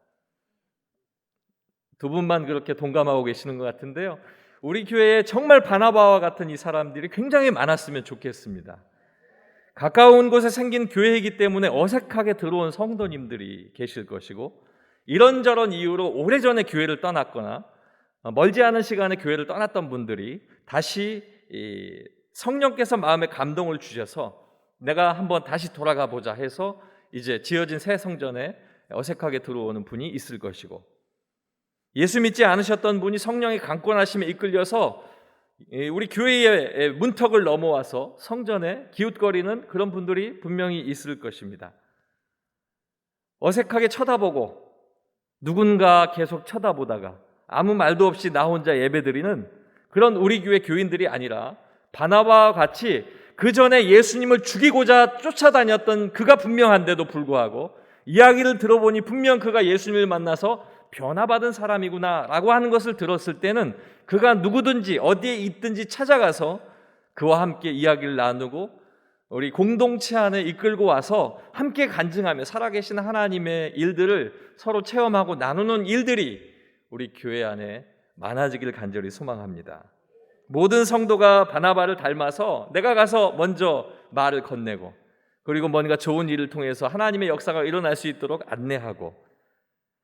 두 분만 그렇게 동감하고 계시는 것 같은데요. 우리 교회에 정말 바나바와 같은 이 사람들이 굉장히 많았으면 좋겠습니다. 가까운 곳에 생긴 교회이기 때문에 어색하게 들어온 성도님들이 계실 것이고 이런저런 이유로 오래전에 교회를 떠났거나 멀지 않은 시간에 교회를 떠났던 분들이 다시 성령께서 마음에 감동을 주셔서 내가 한번 다시 돌아가 보자 해서 이제 지어진 새 성전에 어색하게 들어오는 분이 있을 것이고 예수 믿지 않으셨던 분이 성령의 강권하심에 이끌려서 우리 교회의 문턱을 넘어와서 성전에 기웃거리는 그런 분들이 분명히 있을 것입니다. 어색하게 쳐다보고 누군가 계속 쳐다보다가 아무 말도 없이 나 혼자 예배드리는 그런 우리 교회 교인들이 아니라 바나바와 같이 그 전에 예수님을 죽이고자 쫓아다녔던 그가 분명한데도 불구하고 이야기를 들어보니 분명 그가 예수님을 만나서 변화받은 사람이구나 라고 하는 것을 들었을 때는 그가 누구든지 어디에 있든지 찾아가서 그와 함께 이야기를 나누고 우리 공동체 안에 이끌고 와서 함께 간증하며 살아계신 하나님의 일들을 서로 체험하고 나누는 일들이 우리 교회 안에 많아지기를 간절히 소망합니다. 모든 성도가 바나바를 닮아서 내가 가서 먼저 말을 건네고 그리고 뭔가 좋은 일을 통해서 하나님의 역사가 일어날 수 있도록 안내하고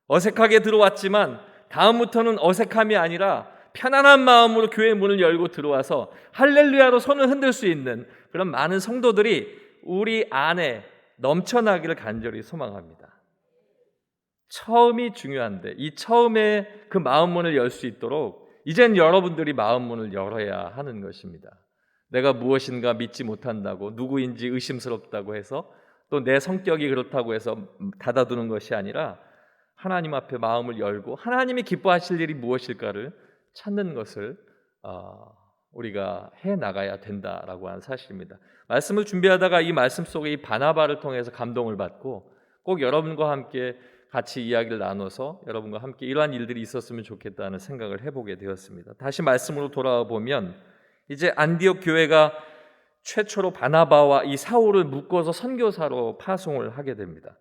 어색하게 들어왔지만 다음부터는 어색함이 아니라 편안한 마음으로 교회 문을 열고 들어와서 할렐루야로 손을 흔들 수 있는 그런 많은 성도들이 우리 안에 넘쳐나기를 간절히 소망합니다. 처음이 중요한데 이 처음에 그 마음 문을 열 수 있도록 이젠 여러분들이 마음 문을 열어야 하는 것입니다. 내가 무엇인가 믿지 못한다고 누구인지 의심스럽다고 해서 또 내 성격이 그렇다고 해서 닫아두는 것이 아니라 하나님 앞에 마음을 열고 하나님이 기뻐하실 일이 무엇일까를 찾는 것을 우리가 해나가야 된다라고 하는 사실입니다. 말씀을 준비하다가 이 말씀 속에 이 바나바를 통해서 감동을 받고 꼭 여러분과 함께 같이 이야기를 나눠서 여러분과 함께 이러한 일들이 있었으면 좋겠다는 생각을 해보게 되었습니다. 다시 말씀으로 돌아와 보면 이제 안디옥 교회가 최초로 바나바와 이 사울을 묶어서 선교사로 파송을 하게 됩니다.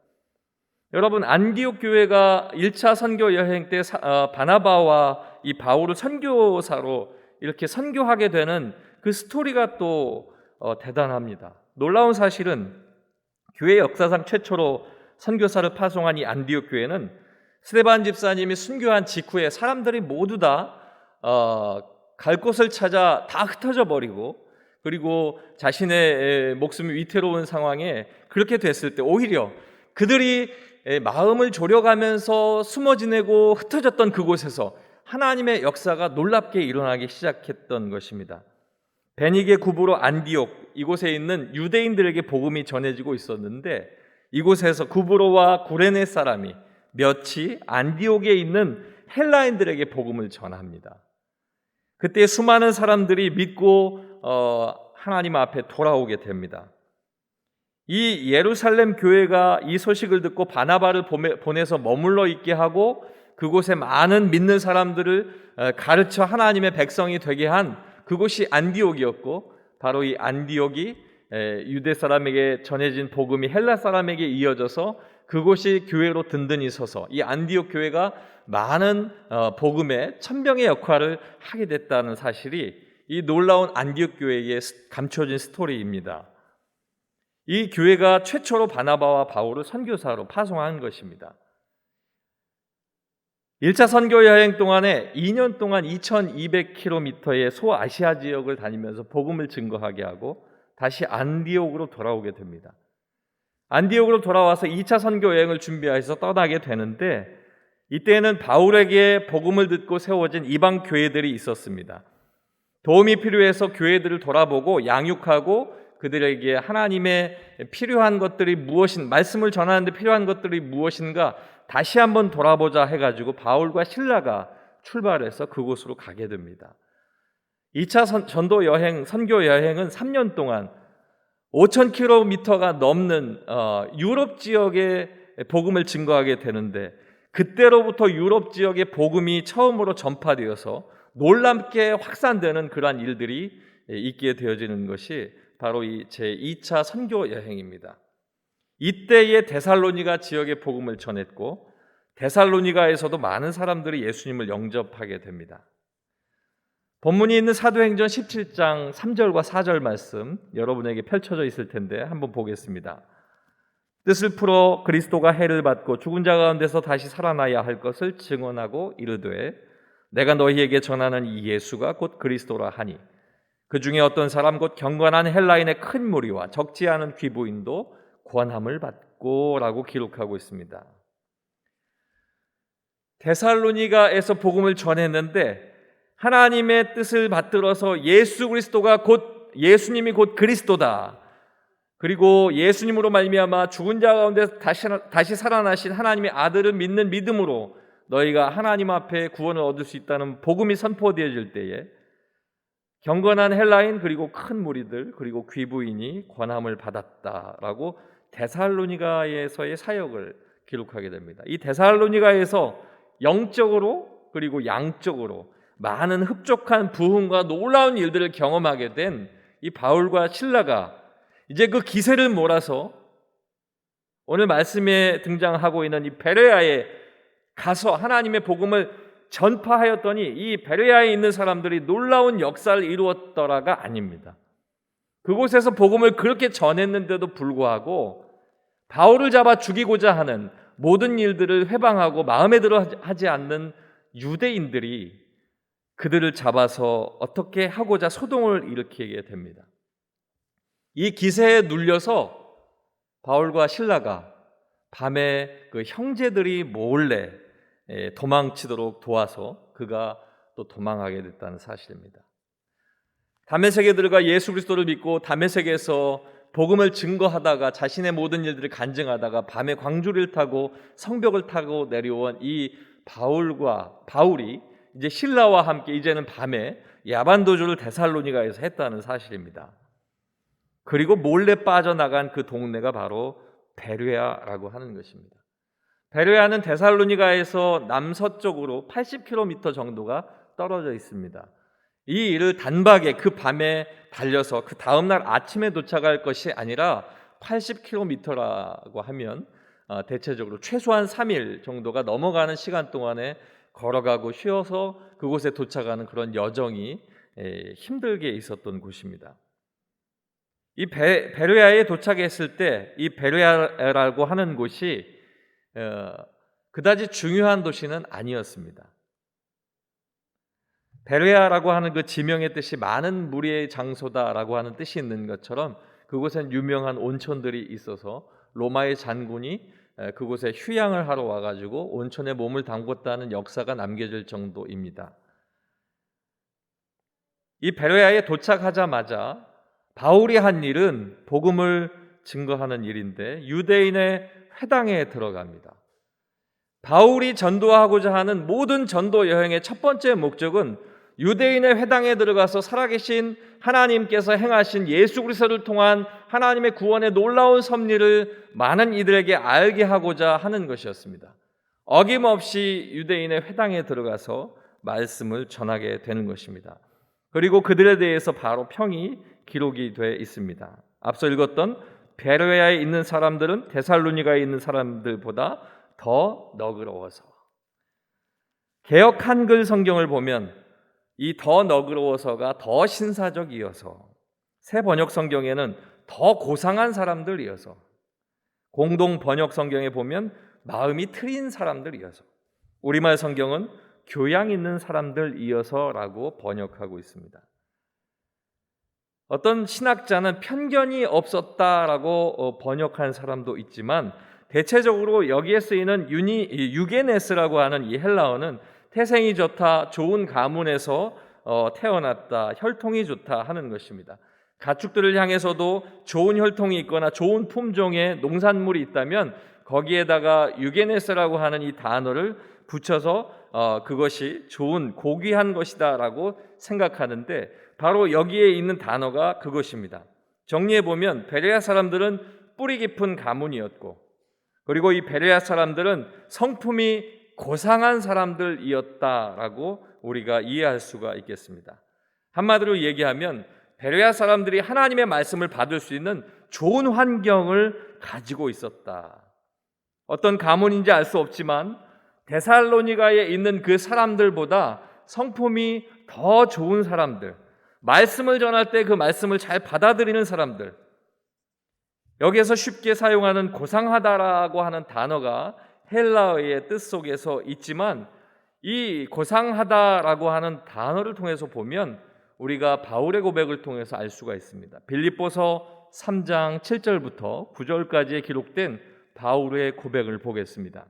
여러분 안디옥 교회가 1차 선교 여행 때 바나바와 이 바울을 선교사로 이렇게 선교하게 되는 그 스토리가 또 대단합니다. 놀라운 사실은 교회 역사상 최초로 선교사를 파송한 이 안디옥 교회는 스데반 집사님이 순교한 직후에 사람들이 모두 다 갈 곳을 찾아 다 흩어져 버리고 그리고 자신의 목숨이 위태로운 상황에 그렇게 됐을 때 오히려 그들이 마음을 졸여가면서 숨어 지내고 흩어졌던 그곳에서 하나님의 역사가 놀랍게 일어나기 시작했던 것입니다. 베니게 구부로 안디옥 이곳에 있는 유대인들에게 복음이 전해지고 있었는데 이곳에서 구부로와 구레네 사람이 몇이 안디옥에 있는 헬라인들에게 복음을 전합니다. 그때 수많은 사람들이 믿고 하나님 앞에 돌아오게 됩니다. 이 예루살렘 교회가 이 소식을 듣고 바나바를 보내서 머물러 있게 하고 그곳에 많은 믿는 사람들을 가르쳐 하나님의 백성이 되게 한 그곳이 안디옥이었고 바로 이 안디옥이 유대 사람에게 전해진 복음이 헬라 사람에게 이어져서 그곳이 교회로 든든히 서서 이 안디옥 교회가 많은 복음의 천병의 역할을 하게 됐다는 사실이 이 놀라운 안디옥 교회에 감춰진 스토리입니다. 이 교회가 최초로 바나바와 바울을 선교사로 파송한 것입니다. 1차 선교 여행 동안에 2년 동안 2200km의 소아시아 지역을 다니면서 복음을 증거하게 하고 다시 안디옥으로 돌아오게 됩니다. 안디옥으로 돌아와서 2차 선교 여행을 준비해서 떠나게 되는데 이때는 바울에게 복음을 듣고 세워진 이방 교회들이 있었습니다. 도움이 필요해서 교회들을 돌아보고 양육하고 그들에게 하나님의 필요한 것들이 말씀을 전하는데 필요한 것들이 무엇인가 다시 한번 돌아보자 해가지고 바울과 실라가 출발해서 그곳으로 가게 됩니다. 2차 전도 여행, 선교 여행은 3년 동안 5,000km가 넘는 유럽 지역에 복음을 증거하게 되는데 그때로부터 유럽 지역의 복음이 처음으로 전파되어서 놀랍게 확산되는 그러한 일들이 있게 되어지는 것이 바로 이 제2차 선교 여행입니다. 이때의 데살로니가 지역의 복음을 전했고 데살로니가에서도 많은 사람들이 예수님을 영접하게 됩니다. 본문이 있는 사도행전 17장 3절과 4절 말씀 여러분에게 펼쳐져 있을 텐데 한번 보겠습니다. 뜻을 풀어 그리스도가 해를 받고 죽은 자 가운데서 다시 살아나야 할 것을 증언하고 이르되 내가 너희에게 전하는 이 예수가 곧 그리스도라 하니 그 중에 어떤 사람 곧 경건한 헬라인의 큰 무리와 적지 않은 귀부인도 권함을 받고 라고 기록하고 있습니다. 데살로니가에서 복음을 전했는데 하나님의 뜻을 받들어서 예수 그리스도가 곧 예수님이 곧 그리스도다. 그리고 예수님으로 말미암아 죽은 자 가운데 다시 살아나신 하나님의 아들을 믿는 믿음으로 너희가 하나님 앞에 구원을 얻을 수 있다는 복음이 선포되어질 때에 경건한 헬라인 그리고 큰 무리들 그리고 귀부인이 권함을 받았다라고 데살로니가에서의 사역을 기록하게 됩니다. 이 데살로니가에서 영적으로 그리고 양적으로 많은 흡족한 부흥과 놀라운 일들을 경험하게 된 이 바울과 실라가 이제 그 기세를 몰아서 오늘 말씀에 등장하고 있는 이 베레아에 가서 하나님의 복음을 전파하였더니 이 베레아에 있는 사람들이 놀라운 역사를 이루었더라가 아닙니다. 그곳에서 복음을 그렇게 전했는데도 불구하고 바울을 잡아 죽이고자 하는 모든 일들을 회방하고 마음에 들어 하지 않는 유대인들이 그들을 잡아서 어떻게 하고자 소동을 일으키게 됩니다. 이 기세에 눌려서 바울과 실라가 밤에 그 형제들이 몰래 도망치도록 도와서 그가 또 도망하게 됐다는 사실입니다. 다메섹에 들어가 예수 그리스도를 믿고 다메섹에서 복음을 증거하다가 자신의 모든 일들을 간증하다가 밤에 광주리를 타고 성벽을 타고 내려온 이 바울이 이제 실라와 함께 이제는 밤에 야반도주를 데살로니가에서 했다는 사실입니다. 그리고 몰래 빠져나간 그 동네가 바로 베레아라고 하는 것입니다. 베레아는 데살로니가에서 남서쪽으로 80km 정도가 떨어져 있습니다. 이 일을 단박에 그 밤에 달려서 그 다음날 아침에 도착할 것이 아니라 80km라고 하면 대체적으로 최소한 3일 정도가 넘어가는 시간 동안에 걸어가고 쉬어서 그곳에 도착하는 그런 여정이 힘들게 있었던 곳입니다. 이 베레아에 도착했을 때 이 베레아라고 하는 곳이 그다지 중요한 도시는 아니었습니다. 베레아라고 하는 그 지명의 뜻이 많은 무리의 장소다라고 하는 뜻이 있는 것처럼 그곳엔 유명한 온천들이 있어서 로마의 장군이 그곳에 휴양을 하러 와가지고 온천에 몸을 담궜다는 역사가 남겨질 정도입니다. 이 베레아에 도착하자마자 바울이 한 일은 복음을 증거하는 일인데 유대인의 회당에 들어갑니다. 바울이 전도하고자 하는 모든 전도 여행의 첫 번째 목적은 유대인의 회당에 들어가서 살아계신 하나님께서 행하신 예수 그리스도를 통한 하나님의 구원의 놀라운 섭리를 많은 이들에게 알게 하고자 하는 것이었습니다. 어김없이 유대인의 회당에 들어가서 말씀을 전하게 되는 것입니다. 그리고 그들에 대해서 바로 평이 기록이 돼 있습니다. 앞서 읽었던 베레아에 있는 사람들은 데살로니가에 있는 사람들보다 더 너그러워서. 개역 한글 성경을 보면 이 더 너그러워서가 더 신사적이어서, 새 번역 성경에는 더 고상한 사람들이어서, 공동 번역 성경에 보면 마음이 트인 사람들이어서, 우리말 성경은 교양 있는 사람들이어서라고 번역하고 있습니다. 어떤 신학자는 편견이 없었다라고 번역한 사람도 있지만, 대체적으로 여기에 쓰이는 유게네스라고 하는 이 헬라어는 태생이 좋다, 좋은 가문에서 태어났다, 혈통이 좋다 하는 것입니다. 가축들을 향해서도 좋은 혈통이 있거나 좋은 품종의 농산물이 있다면 거기에다가 유게네스라고 하는 이 단어를 붙여서 그것이 좋은 고귀한 것이다라고 생각하는데, 바로 여기에 있는 단어가 그것입니다. 정리해 보면 베레아 사람들은 뿌리 깊은 가문이었고, 그리고 이 베레아 사람들은 성품이 고상한 사람들이었다라고 우리가 이해할 수가 있겠습니다. 한마디로 얘기하면 베레아 사람들이 하나님의 말씀을 받을 수 있는 좋은 환경을 가지고 있었다. 어떤 가문인지 알 수 없지만 데살로니가에 있는 그 사람들보다 성품이 더 좋은 사람들, 말씀을 전할 때 그 말씀을 잘 받아들이는 사람들, 여기에서 쉽게 사용하는 고상하다라고 하는 단어가 헬라어의 뜻 속에서 있지만, 이 고상하다라고 하는 단어를 통해서 보면 우리가 바울의 고백을 통해서 알 수가 있습니다. 빌립보서 3장 7절부터 9절까지에 기록된 바울의 고백을 보겠습니다.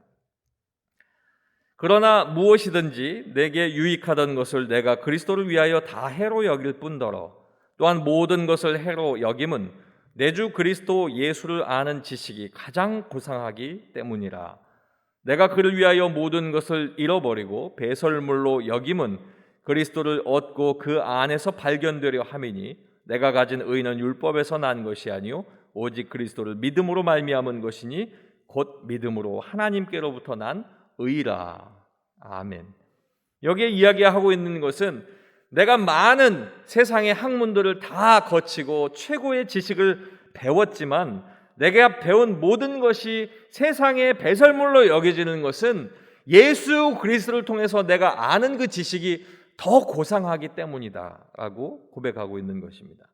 그러나 무엇이든지 내게 유익하던 것을 내가 그리스도를 위하여 다 해로 여길 뿐더러 또한 모든 것을 해로 여김은 내 주 그리스도 예수를 아는 지식이 가장 고상하기 때문이라. 내가 그를 위하여 모든 것을 잃어버리고 배설물로 여김은 그리스도를 얻고 그 안에서 발견되려 함이니 내가 가진 의는 율법에서 난 것이 아니요 오직 그리스도를 믿음으로 말미암은 것이니 곧 믿음으로 하나님께로부터 난 의라. 아멘. 여기에 이야기하고 있는 것은 내가 많은 세상의 학문들을 다 거치고 최고의 지식을 배웠지만 내가 배운 모든 것이 세상의 배설물로 여겨지는 것은 예수 그리스도를 통해서 내가 아는 그 지식이 더 고상하기 때문이다 라고 고백하고 있는 것입니다.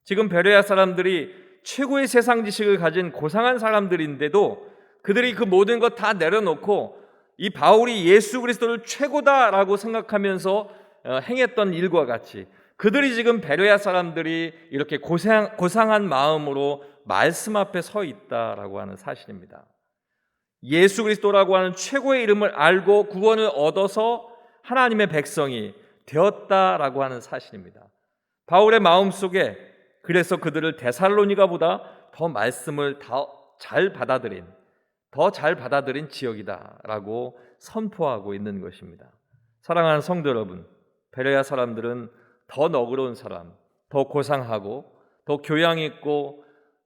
지금 베레아 사람들이 최고의 세상 지식을 가진 고상한 사람들인데도 그들이 그 모든 것 다 내려놓고 이 바울이 예수 그리스도를 최고다라고 생각하면서 행했던 일과 같이 그들이 지금 베레아 사람들이 이렇게 고상한 마음으로 말씀 앞에 서 있다라고 하는 사실입니다. 예수 그리스도라고 하는 최고의 이름을 알고 구원을 얻어서 하나님의 백성이 되었다라고 하는 사실입니다. 바울의 마음속에 그래서 그들을 데살로니가보다 더 말씀을 더 잘 받아들인 지역이다라고 선포하고 있는 것입니다. 사랑하는 성도 여러분, 베레아 사람들은 더 너그러운 사람, 더 고상하고 더 교양 있고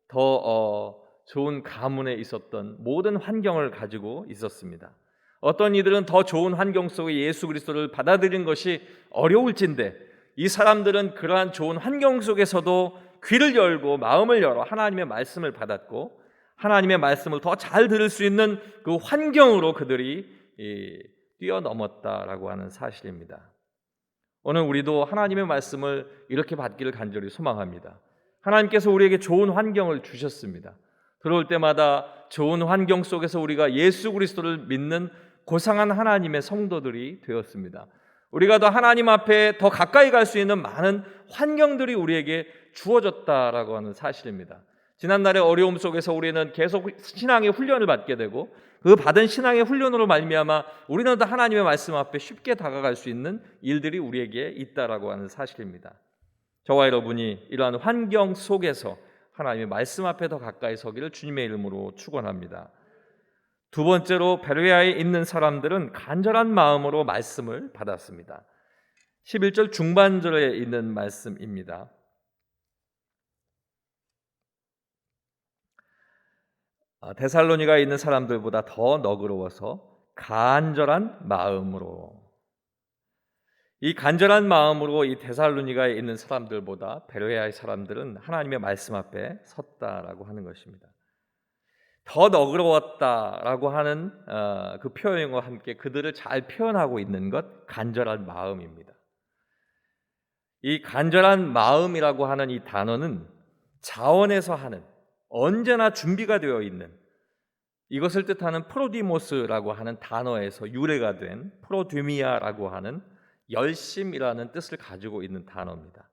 더 좋은 가문에 있었던 모든 환경을 가지고 있었습니다. 어떤 이들은 더 좋은 환경 속에 예수 그리스도를 받아들이는 것이 어려울진데 이 사람들은 그러한 좋은 환경 속에서도 귀를 열고 마음을 열어 하나님의 말씀을 받았고 하나님의 말씀을 더 잘 들을 수 있는 그 환경으로 그들이 뛰어넘었다라고 하는 사실입니다. 오늘 우리도 하나님의 말씀을 이렇게 받기를 간절히 소망합니다. 하나님께서 우리에게 좋은 환경을 주셨습니다. 들어올 때마다 좋은 환경 속에서 우리가 예수 그리스도를 믿는 고상한 하나님의 성도들이 되었습니다. 우리가 더 하나님 앞에 더 가까이 갈 수 있는 많은 환경들이 우리에게 주어졌다라고 하는 사실입니다. 지난날의 어려움 속에서 우리는 계속 신앙의 훈련을 받게 되고 그 받은 신앙의 훈련으로 말미암아 우리는 더 하나님의 말씀 앞에 쉽게 다가갈 수 있는 일들이 우리에게 있다라고 하는 사실입니다. 저와 여러분이 이러한 환경 속에서 하나님의 말씀 앞에 더 가까이 서기를 주님의 이름으로 축원합니다. 두 번째로 베레아에 있는 사람들은 간절한 마음으로 말씀을 받았습니다. 11절 중반절에 있는 말씀입니다. 데살로니가에 있는 사람들보다 더 너그러워서 간절한 마음으로. 이 간절한 마음으로 이 데살로니가에 있는 사람들보다 베레아의 사람들은 하나님의 말씀 앞에 섰다라고 하는 것입니다. 더 너그러웠다라고 하는 그 표현과 함께 그들을 잘 표현하고 있는 것, 간절한 마음입니다. 이 간절한 마음이라고 하는 이 단어는 자원에서 하는, 언제나 준비가 되어 있는, 이것을 뜻하는 프로디모스라고 하는 단어에서 유래가 된 프로듀미아라고 하는 열심이라는 뜻을 가지고 있는 단어입니다.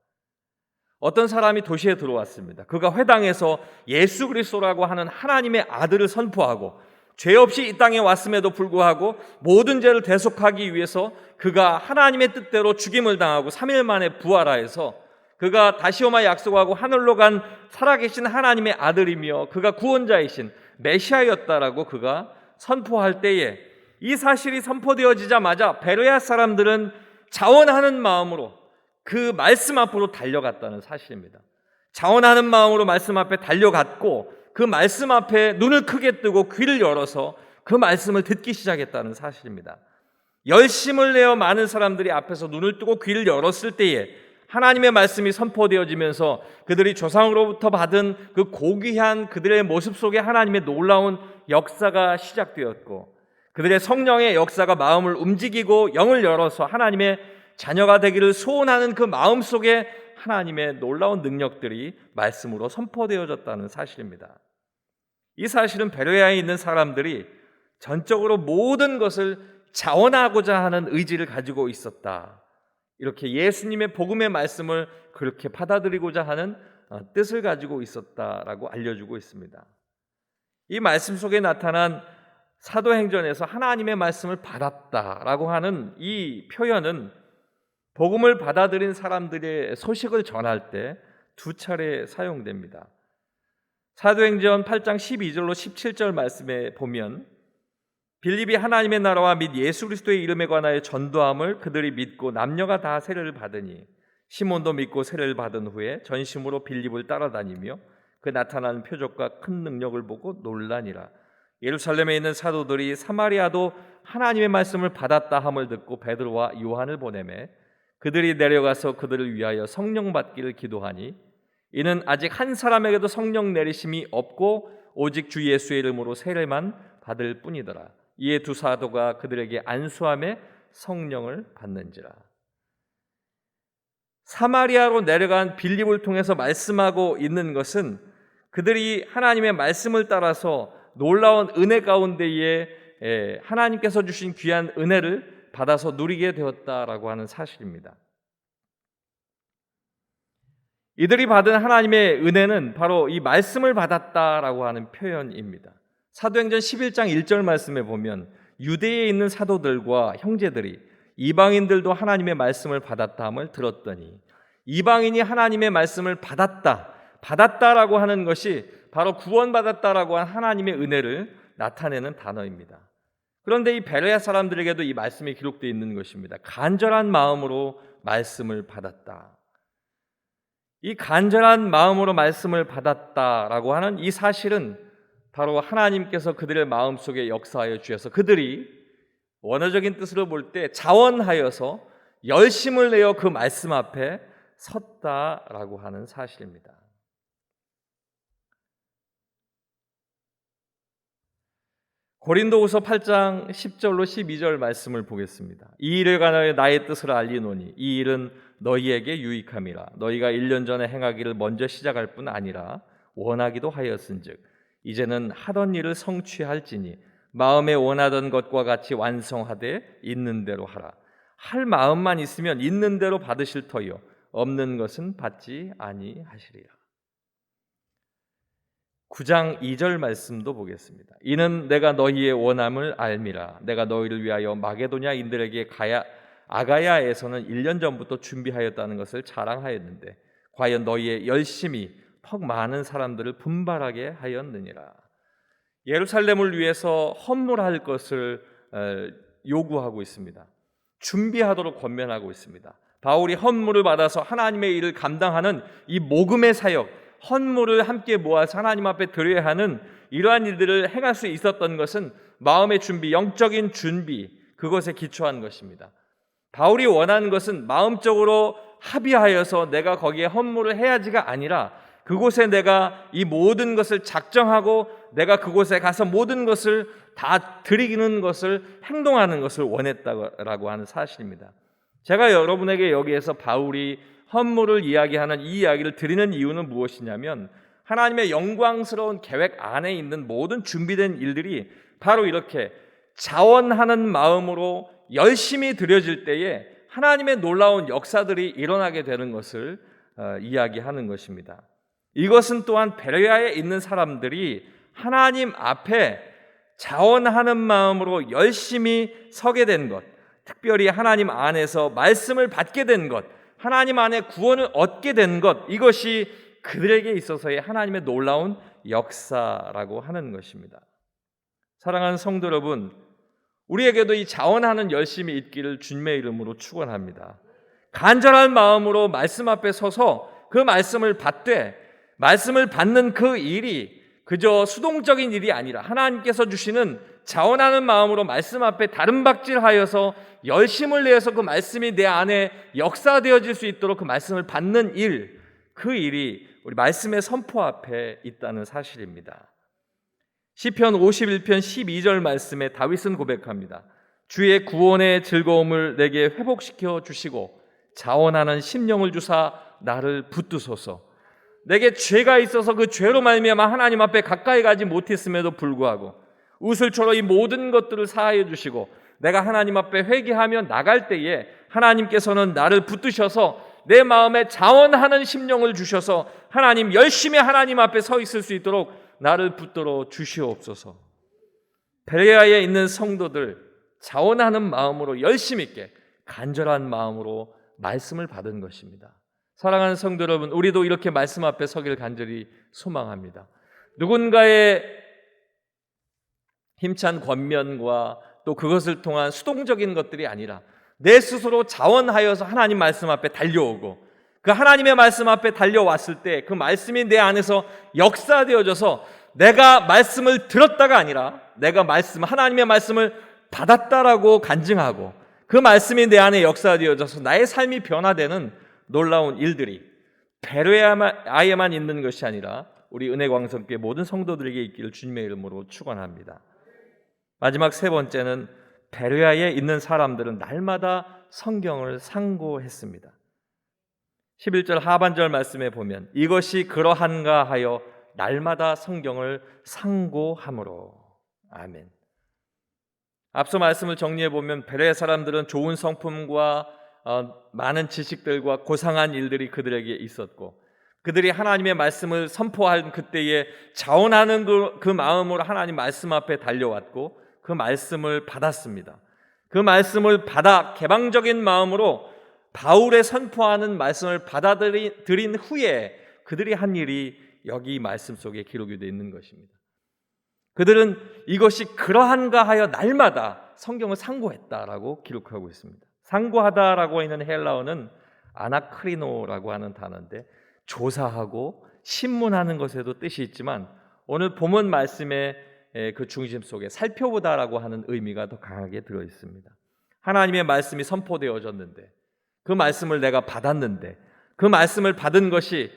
어떤 사람이 도시에 들어왔습니다. 그가 회당에서 예수 그리스도라고 하는 하나님의 아들을 선포하고 죄 없이 이 땅에 왔음에도 불구하고 모든 죄를 대속하기 위해서 그가 하나님의 뜻대로 죽임을 당하고 3일 만에 부활하여서 그가 다시 오마 약속하고 하늘로 간 살아계신 하나님의 아들이며 그가 구원자이신 메시아였다라고 그가 선포할 때에 이 사실이 선포되어지자마자 베레아 사람들은 자원하는 마음으로 그 말씀 앞으로 달려갔다는 사실입니다. 자원하는 마음으로 말씀 앞에 달려갔고 그 말씀 앞에 눈을 크게 뜨고 귀를 열어서 그 말씀을 듣기 시작했다는 사실입니다. 열심을 내어 많은 사람들이 앞에서 눈을 뜨고 귀를 열었을 때에 하나님의 말씀이 선포되어지면서 그들이 조상으로부터 받은 그 고귀한 그들의 모습 속에 하나님의 놀라운 역사가 시작되었고 그들의 성령의 역사가 마음을 움직이고 영을 열어서 하나님의 자녀가 되기를 소원하는 그 마음 속에 하나님의 놀라운 능력들이 말씀으로 선포되어졌다는 사실입니다. 이 사실은 베레아에 있는 사람들이 전적으로 모든 것을 자원하고자 하는 의지를 가지고 있었다. 이렇게 예수님의 복음의 말씀을 그렇게 받아들이고자 하는 뜻을 가지고 있었다라고 알려주고 있습니다. 이 말씀 속에 나타난 사도행전에서 하나님의 말씀을 받았다라고 하는 이 표현은 복음을 받아들인 사람들의 소식을 전할 때 두 차례 사용됩니다. 사도행전 8장 12절로 17절 말씀에 보면 빌립이 하나님의 나라와 및 예수 그리스도의 이름에 관하여 전도함을 그들이 믿고 남녀가 다 세례를 받으니 시몬도 믿고 세례를 받은 후에 전심으로 빌립을 따라다니며 그 나타나는 표적과 큰 능력을 보고 놀라니라. 예루살렘에 있는 사도들이 사마리아도 하나님의 말씀을 받았다 함을 듣고 베드로와 요한을 보내매 그들이 내려가서 그들을 위하여 성령 받기를 기도하니 이는 아직 한 사람에게도 성령 내리심이 없고 오직 주 예수의 이름으로 세례만 받을 뿐이더라. 이에 두 사도가 그들에게 안수함에 성령을 받는지라. 사마리아로 내려간 빌립을 통해서 말씀하고 있는 것은 그들이 하나님의 말씀을 따라서 놀라운 은혜 가운데에 하나님께서 주신 귀한 은혜를 받아서 누리게 되었다라고 하는 사실입니다. 이들이 받은 하나님의 은혜는 바로 이 말씀을 받았다라고 하는 표현입니다. 사도행전 11장 1절 말씀에 보면 유대에 있는 사도들과 형제들이 이방인들도 하나님의 말씀을 받았다함을 들었더니 이방인이 하나님의 말씀을 받았다라고 하는 것이 바로 구원받았다라고 한 하나님의 은혜를 나타내는 단어입니다. 그런데 이 베레아 사람들에게도 이 말씀이 기록되어 있는 것입니다. 간절한 마음으로 말씀을 받았다. 이 간절한 마음으로 말씀을 받았다라고 하는 이 사실은 바로 하나님께서 그들의 마음속에 역사하여 주셔서 그들이 원어적인 뜻으로 볼 때 자원하여서 열심을 내어 그 말씀 앞에 섰다라고 하는 사실입니다. 고린도후서 8장 10절로 12절 말씀을 보겠습니다. 이 일에 관하여 나의 뜻을 알리노니 이 일은 너희에게 유익함이라. 너희가 1년 전에 행하기를 먼저 시작할 뿐 아니라 원하기도 하였은즉 이제는 하던 일을 성취할지니 마음에 원하던 것과 같이 완성하되 있는 대로 하라. 할 마음만 있으면 있는 대로 받으실 터요 없는 것은 받지 아니하시리라. 9장 2절 말씀도 보겠습니다. 이는 내가 너희의 원함을 알미라. 내가 너희를 위하여 마게도냐인들에게 아가야에서는 1년 전부터 준비하였다는 것을 자랑하였는데 과연 너희의 열심이 퍽 많은 사람들을 분발하게 하였느니라. 예루살렘을 위해서 헌물할 것을 요구하고 있습니다. 준비하도록 권면하고 있습니다. 바울이 헌물을 받아서 하나님의 일을 감당하는 이 모금의 사역, 헌물을 함께 모아서 하나님 앞에 드려야 하는 이러한 일들을 행할 수 있었던 것은 마음의 준비, 영적인 준비, 그것에 기초한 것입니다. 바울이 원하는 것은 마음적으로 합의하여서 내가 거기에 헌물을 해야지가 아니라 그곳에 내가 이 모든 것을 작정하고 내가 그곳에 가서 모든 것을 다 드리는 것을 행동하는 것을 원했다고 하는 사실입니다. 제가 여러분에게 여기에서 바울이 헌물을 이야기하는 이 이야기를 드리는 이유는 무엇이냐면 하나님의 영광스러운 계획 안에 있는 모든 준비된 일들이 바로 이렇게 자원하는 마음으로 열심히 드려질 때에 하나님의 놀라운 역사들이 일어나게 되는 것을 이야기하는 것입니다. 이것은 또한 베레아에 있는 사람들이 하나님 앞에 자원하는 마음으로 열심히 서게 된 것, 특별히 하나님 안에서 말씀을 받게 된 것, 하나님 안에 구원을 얻게 된 것, 이것이 그들에게 있어서의 하나님의 놀라운 역사라고 하는 것입니다. 사랑하는 성도 여러분, 우리에게도 이 자원하는 열심이 있기를 주님의 이름으로 축원합니다. 간절한 마음으로 말씀 앞에 서서 그 말씀을 받되 말씀을 받는 그 일이 그저 수동적인 일이 아니라 하나님께서 주시는 자원하는 마음으로 말씀 앞에 다름박질하여서 열심을 내어서 그 말씀이 내 안에 역사되어질 수 있도록 그 말씀을 받는 일, 그 일이 우리 말씀의 선포 앞에 있다는 사실입니다. 시편 51편 12절 말씀에 다윗은 고백합니다. 주의 구원의 즐거움을 내게 회복시켜 주시고 자원하는 심령을 주사 나를 붙드소서. 내게 죄가 있어서 그 죄로 말미암아 하나님 앞에 가까이 가지 못했음에도 불구하고 우슬초로 이 모든 것들을 사하여 주시고 내가 하나님 앞에 회개하며 나갈 때에 하나님께서는 나를 붙드셔서 내 마음에 자원하는 심령을 주셔서 하나님 열심히 하나님 앞에 서 있을 수 있도록 나를 붙들어 주시옵소서. 베레아에 있는 성도들 자원하는 마음으로 열심 있게 간절한 마음으로 말씀을 받은 것입니다. 사랑하는 성도 여러분, 우리도 이렇게 말씀 앞에 서길 간절히 소망합니다. 누군가의 힘찬 권면과 또 그것을 통한 수동적인 것들이 아니라 내 스스로 자원하여서 하나님 말씀 앞에 달려오고 그 하나님의 말씀 앞에 달려왔을 때 그 말씀이 내 안에서 역사되어져서 내가 말씀을 들었다가 아니라 내가 하나님의 말씀을 받았다라고 간증하고 그 말씀이 내 안에 역사되어져서 나의 삶이 변화되는 놀라운 일들이 베레아에만 있는 것이 아니라 우리 은혜광성교회 모든 성도들에게 있기를 주님의 이름으로 축원합니다. 마지막 세 번째는 베레아에 있는 사람들은 날마다 성경을 상고했습니다. 11절 하반절 말씀에 보면 이것이 그러한가 하여 날마다 성경을 상고함으로. 아멘. 앞서 말씀을 정리해 보면 베레아 사람들은 좋은 성품과 많은 지식들과 고상한 일들이 그들에게 있었고 그들이 하나님의 말씀을 선포한 그때에 자원하는 그 마음으로 하나님 말씀 앞에 달려왔고 그 말씀을 받았습니다. 그 말씀을 받아 개방적인 마음으로 바울의 선포하는 말씀을 받아들인 후에 그들이 한 일이 여기 말씀 속에 기록이 되어 있는 것입니다. 그들은 이것이 그러한가 하여 날마다 성경을 상고했다라고 기록하고 있습니다. 상고하다라고 있는 헬라어는 아나크리노라고 하는 단어인데 조사하고 신문하는 것에도 뜻이 있지만 오늘 본문 말씀의 그 중심 속에 살펴보다라고 하는 의미가 더 강하게 들어 있습니다. 하나님의 말씀이 선포되어졌는데 그 말씀을 내가 받았는데 그 말씀을 받은 것이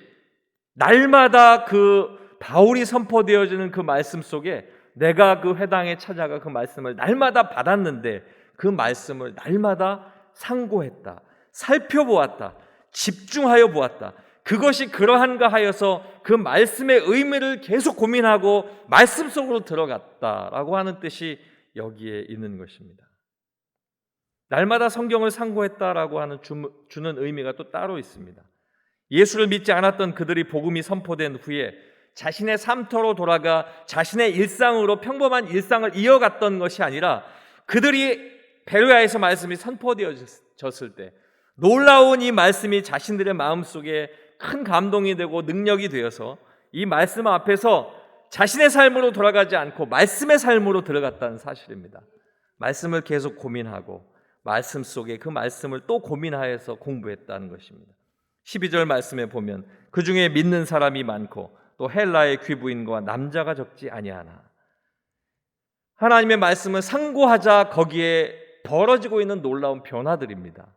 날마다 그 바울이 선포되어지는 그 말씀 속에 내가 그 회당에 찾아가 그 말씀을 날마다 받았는데 그 말씀을 날마다 상고했다, 살펴보았다, 집중하여 보았다. 그것이 그러한가 하여서 그 말씀의 의미를 계속 고민하고 말씀 속으로 들어갔다라고 하는 뜻이 여기에 있는 것입니다. 날마다 성경을 상고했다라고 하는 주는 의미가 또 따로 있습니다. 예수를 믿지 않았던 그들이 복음이 선포된 후에 자신의 삶터로 돌아가 자신의 일상으로 평범한 일상을 이어갔던 것이 아니라 그들이 베레아에서 말씀이 선포되어졌을 때 놀라운 이 말씀이 자신들의 마음속에 큰 감동이 되고 능력이 되어서 이 말씀 앞에서 자신의 삶으로 돌아가지 않고 말씀의 삶으로 들어갔다는 사실입니다. 말씀을 계속 고민하고 말씀 속에 그 말씀을 또 고민하여서 공부했다는 것입니다. 12절 말씀에 보면 그 중에 믿는 사람이 많고 또 헬라의 귀부인과 남자가 적지 아니하나. 하나님의 말씀을 상고하자 거기에 벌어지고 있는 놀라운 변화들입니다.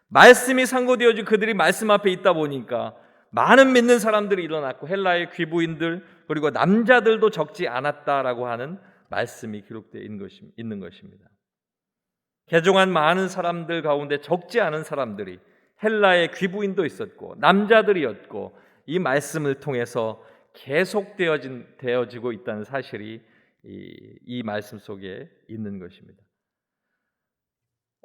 말씀이 상고되어지고 그들이 말씀 앞에 있다 보니까 많은 믿는 사람들이 일어났고 헬라의 귀부인들 그리고 남자들도 적지 않았다라고 하는 말씀이 기록되어 있는 것입니다. 개종한 많은 사람들 가운데 적지 않은 사람들이 헬라의 귀부인도 있었고 남자들이었고 이 말씀을 통해서 계속되어지고 있다는 사실이 이 말씀 속에 있는 것입니다.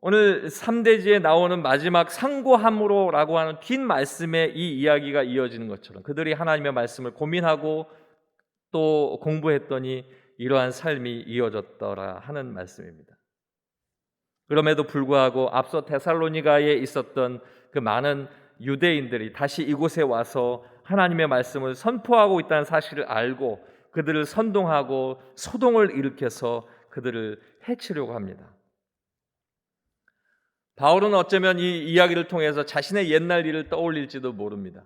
오늘 3대지에 나오는 마지막 상고함으로라고 하는 긴 말씀에 이 이야기가 이어지는 것처럼 그들이 하나님의 말씀을 고민하고 또 공부했더니 이러한 삶이 이어졌더라 하는 말씀입니다. 그럼에도 불구하고 앞서 데살로니가에 있었던 그 많은 유대인들이 다시 이곳에 와서 하나님의 말씀을 선포하고 있다는 사실을 알고 그들을 선동하고 소동을 일으켜서 그들을 해치려고 합니다. 바울은 어쩌면 이 이야기를 통해서 자신의 옛날 일을 떠올릴지도 모릅니다.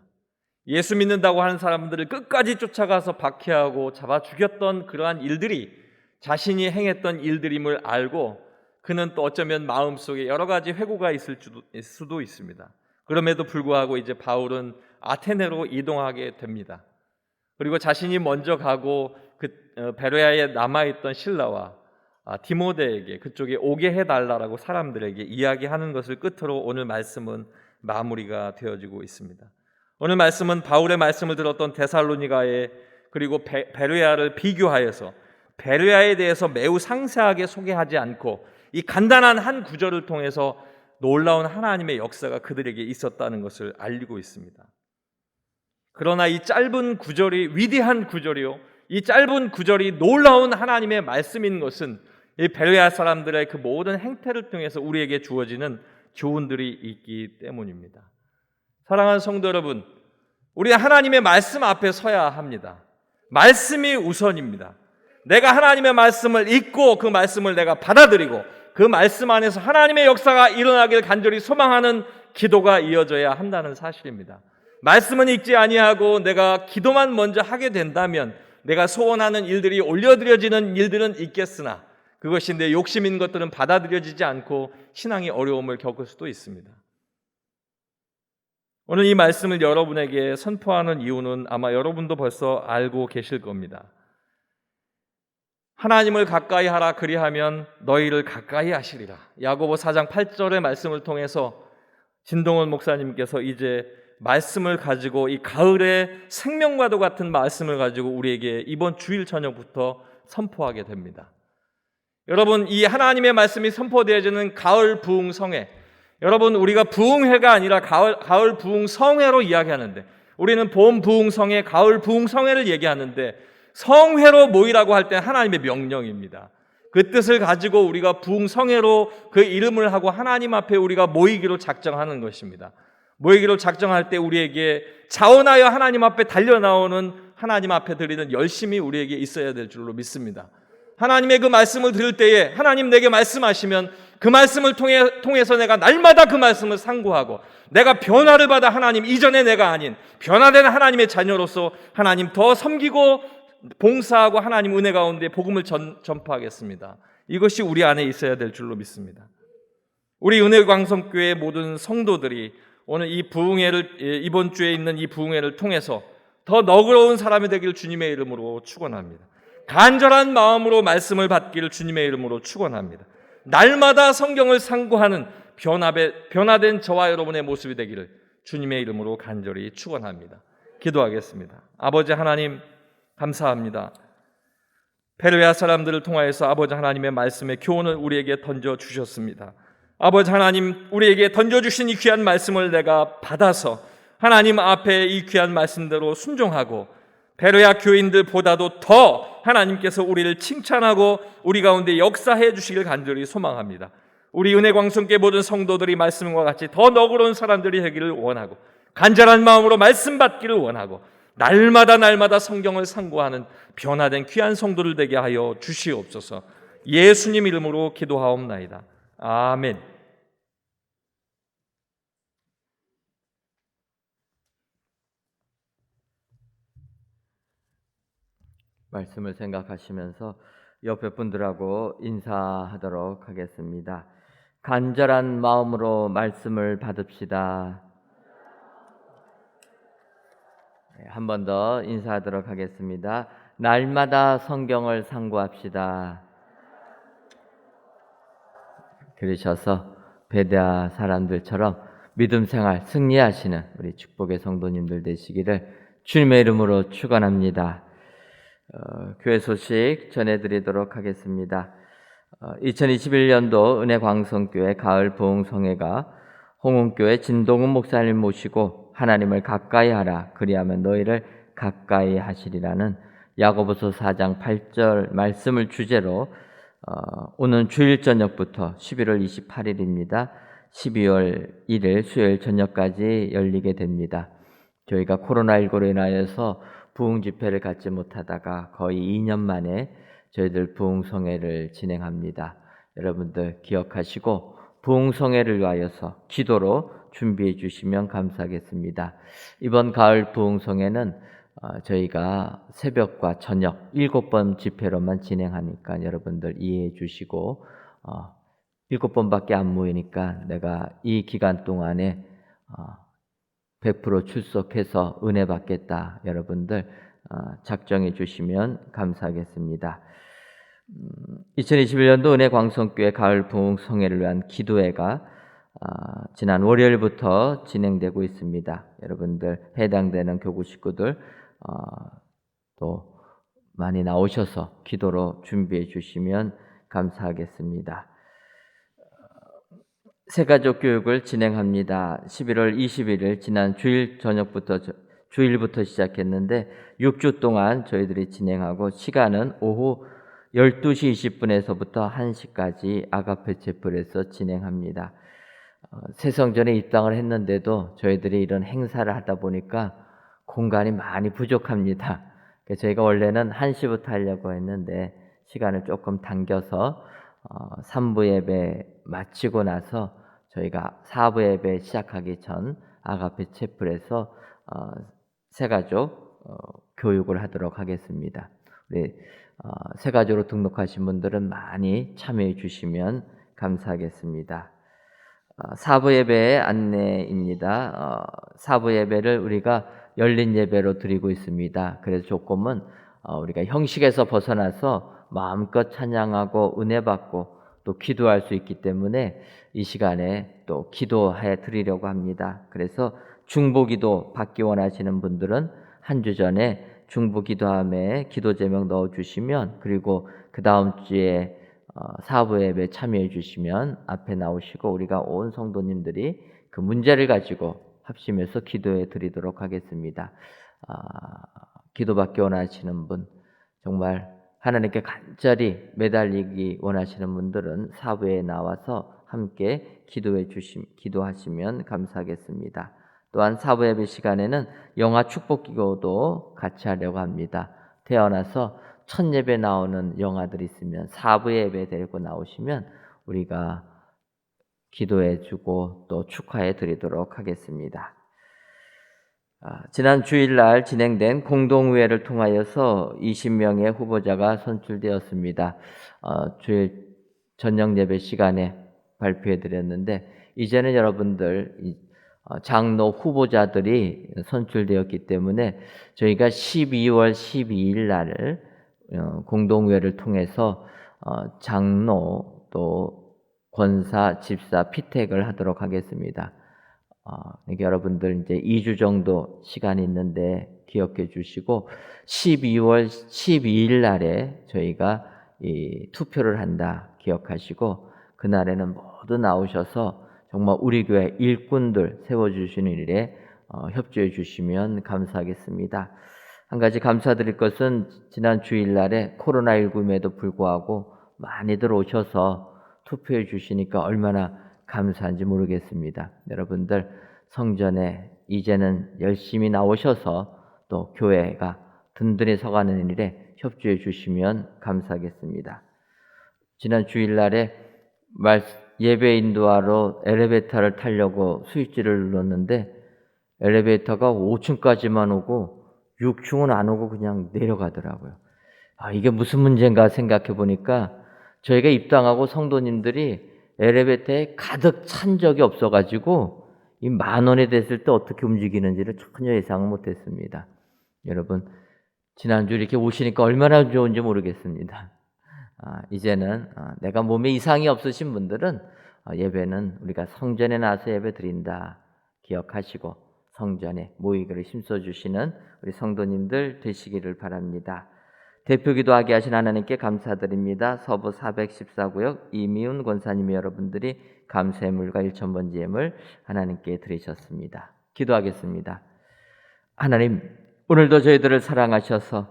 예수 믿는다고 하는 사람들을 끝까지 쫓아가서 박해하고 잡아 죽였던 그러한 일들이 자신이 행했던 일들임을 알고 그는 또 어쩌면 마음속에 여러 가지 회고가 있을 수도 있습니다. 그럼에도 불구하고 이제 바울은 아테네로 이동하게 됩니다. 그리고 자신이 먼저 가고 베레아에 남아있던 실라와 디모데에게 그쪽에 오게 해달라고 사람들에게 이야기하는 것을 끝으로 오늘 말씀은 마무리가 되어지고 있습니다. 오늘 말씀은 바울의 말씀을 들었던 데살로니가에 그리고 베레아를 비교하여서 베레아에 대해서 매우 상세하게 소개하지 않고 이 간단한 한 구절을 통해서 놀라운 하나님의 역사가 그들에게 있었다는 것을 알리고 있습니다. 그러나 이 짧은 구절이 위대한 구절이요, 이 짧은 구절이 놀라운 하나님의 말씀인 것은 이 베레아 사람들의 그 모든 행태를 통해서 우리에게 주어지는 교훈들이 있기 때문입니다. 사랑하는 성도 여러분, 우리 하나님의 말씀 앞에 서야 합니다. 말씀이 우선입니다. 내가 하나님의 말씀을 읽고 그 말씀을 내가 받아들이고 그 말씀 안에서 하나님의 역사가 일어나길 간절히 소망하는 기도가 이어져야 한다는 사실입니다. 말씀은 읽지 아니하고 내가 기도만 먼저 하게 된다면 내가 소원하는 일들이 올려드려지는 일들은 있겠으나 그것이 내 욕심인 것들은 받아들여지지 않고 신앙이 어려움을 겪을 수도 있습니다. 오늘 이 말씀을 여러분에게 선포하는 이유는 아마 여러분도 벌써 알고 계실 겁니다. 하나님을 가까이 하라 그리하면 너희를 가까이 하시리라. 야고보 4장 8절의 말씀을 통해서 진동원 목사님께서 이제 말씀을 가지고 이 가을의 생명과도 같은 말씀을 가지고 우리에게 이번 주일 저녁부터 선포하게 됩니다. 여러분, 이 하나님의 말씀이 선포되어지는 가을 부흥성회, 여러분 우리가 부흥회가 아니라 가을 부흥성회로 이야기하는데 우리는 봄 부흥성회, 가을 부흥성회를 얘기하는데 성회로 모이라고 할 때 하나님의 명령입니다. 그 뜻을 가지고 우리가 부흥성회로 그 이름을 하고 하나님 앞에 우리가 모이기로 작정하는 것입니다. 모이기로 작정할 때 우리에게 자원하여 하나님 앞에 달려나오는 하나님 앞에 드리는 열심이 우리에게 있어야 될 줄로 믿습니다. 하나님의 그 말씀을 들을 때에 하나님 내게 말씀하시면 그 말씀을 통해서 내가 날마다 그 말씀을 상고하고 내가 변화를 받아 하나님 이전에 내가 아닌 변화된 하나님의 자녀로서 하나님 더 섬기고 봉사하고 하나님 은혜 가운데 복음을 전파하겠습니다. 이것이 우리 안에 있어야 될 줄로 믿습니다. 우리 은혜광성교회 모든 성도들이 오늘 이 부흥회를 이번 주에 있는 이 부흥회를 통해서 더 너그러운 사람이 되기를 주님의 이름으로 축원합니다. 간절한 마음으로 말씀을 받기를 주님의 이름으로 축원합니다. 날마다 성경을 상고하는 변화된 저와 여러분의 모습이 되기를 주님의 이름으로 간절히 축원합니다. 기도하겠습니다. 아버지 하나님 감사합니다. 베레아 사람들을 통하여서 아버지 하나님의 말씀의 교훈을 우리에게 던져주셨습니다. 아버지 하나님 우리에게 던져주신 이 귀한 말씀을 내가 받아서 하나님 앞에 이 귀한 말씀대로 순종하고 베레아 교인들보다도 더 하나님께서 우리를 칭찬하고 우리 가운데 역사해 주시길 간절히 소망합니다. 우리 은혜광성교회 모든 성도들이 말씀과 같이 더 너그러운 사람들이 되기를 원하고 간절한 마음으로 말씀 받기를 원하고 날마다 성경을 상고하는 변화된 귀한 성도들 되게 하여 주시옵소서. 예수님 이름으로 기도하옵나이다. 아멘. 말씀을 생각하시면서 옆에 분들하고 인사하도록 하겠습니다. 간절한 마음으로 말씀을 받읍시다. 한 번 더 인사하도록 하겠습니다. 날마다 성경을 상고합시다. 그러셔서 베드아 사람들처럼 믿음 생활 승리하시는 우리 축복의 성도님들 되시기를 주님의 이름으로 축원합니다. 교회 소식 전해드리도록 하겠습니다. 2021년도 은혜광성교회 가을 부흥성회가 홍은교회 진동훈 목사님 모시고 하나님을 가까이 하라 그리하면 너희를 가까이 하시리라는 야고보서 4장 8절 말씀을 주제로 오는 주일 저녁부터 11월 28일입니다. 12월 1일 수요일 저녁까지 열리게 됩니다. 저희가 코로나19로 인하여서 부흥 집회를 갖지 못하다가 거의 2년 만에 저희들 부흥성회를 진행합니다. 여러분들 기억하시고 부흥성회를 위하여서 기도로 준비해 주시면 감사하겠습니다. 이번 가을 부흥성회는 저희가 새벽과 저녁 7번 집회로만 진행하니까 여러분들 이해해 주시고 7번밖에 안 모이니까 내가 이 기간 동안에 100% 출석해서 은혜 받겠다. 여러분들 작정해 주시면 감사하겠습니다. 2021년도 은혜광성교회 가을 부흥성회를 위한 기도회가 지난 월요일부터 진행되고 있습니다. 여러분들 해당되는 교구 식구들 또 많이 나오셔서 기도로 준비해 주시면 감사하겠습니다. 새가족 교육을 진행합니다. 11월 21일 지난 주일부터 시작했는데 6주 동안 저희들이 진행하고 시간은 오후 12시 20분에서부터 1시까지 아가페 채플에서 진행합니다. 새성전에 입당을 했는데도 저희들이 이런 행사를 하다 보니까 공간이 많이 부족합니다. 저희가 원래는 1시부터 하려고 했는데 시간을 조금 당겨서 3부 예배 마치고 나서 저희가 4부 예배 시작하기 전 아가페 채플에서 새가족 교육을 하도록 하겠습니다. 우리 새가족으로 등록하신 분들은 많이 참여해 주시면 감사하겠습니다. 4부 예배의 안내입니다. 4부 예배를 우리가 열린 예배로 드리고 있습니다. 그래서 조금은 우리가 형식에서 벗어나서 마음껏 찬양하고 은혜 받고 또 기도할 수 있기 때문에 이 시간에 또 기도해 드리려고 합니다. 그래서 중보기도 받기 원하시는 분들은 한 주 전에 중보기도함에 기도 제목 넣어주시면 그리고 그 다음 주에 4부 예배 참여해 주시면 앞에 나오시고 우리가 온 성도님들이 그 문제를 가지고 합심해서 기도해 드리도록 하겠습니다. 기도받기 원하시는 분 정말 하나님께 간절히 매달리기 원하시는 분들은 4부에 나와서 함께 기도하시면 감사하겠습니다. 또한 4부 예배 시간에는 영아 축복기도도 같이 하려고 합니다. 태어나서 첫 예배 나오는 영아들이 있으면 4부 예배 데리고 나오시면 우리가 기도해 주고 또 축하해 드리도록 하겠습니다. 지난 주일날 진행된 공동의회를 통하여서 20명의 후보자가 선출되었습니다. 주일 저녁 예배 시간에 발표해 드렸는데 이제는 여러분들 장로 후보자들이 선출되었기 때문에 저희가 12월 12일 날 공동의회를 통해서 장로 또 권사, 집사, 피택을 하도록 하겠습니다. 그러니까 여러분들 이제 2주 정도 시간이 있는데 기억해 주시고 12월 12일 날에 저희가 이 투표를 한다 기억하시고 그날에는 모두 나오셔서 정말 우리 교회 일꾼들 세워주시는 일에 협조해 주시면 감사하겠습니다. 한 가지 감사드릴 것은 지난 주일날에 코로나19임에도 불구하고 많이들 오셔서 투표해 주시니까 얼마나 감사한지 모르겠습니다. 여러분들 성전에 이제는 열심히 나오셔서 또 교회가 든든히 서가는 일에 협조해 주시면 감사하겠습니다. 지난 주일날에 예배 인도하러 엘리베이터를 타려고 스위치를 눌렀는데 엘리베이터가 5층까지만 오고 6층은 안 오고 그냥 내려가더라고요. 이게 무슨 문제인가 생각해 보니까 저희가 입당하고 성도님들이 엘리베이터에 가득 찬 적이 없어가지고 이 10,000원이 됐을 때 어떻게 움직이는지를 전혀 예상을 못했습니다. 여러분, 지난주 이렇게 오시니까 얼마나 좋은지 모르겠습니다. 이제는 내가 몸에 이상이 없으신 분들은 예배는 우리가 성전에 나와서 예배 드린다 기억하시고 성전에 모이기를 힘써주시는 우리 성도님들 되시기를 바랍니다. 대표기도하게 하신 하나님께 감사드립니다. 서부 414구역 이미훈 권사님이 여러분들이 감사의 물과 1,000번지 예물 하나님께 드리셨습니다. 기도하겠습니다. 하나님, 오늘도 저희들을 사랑하셔서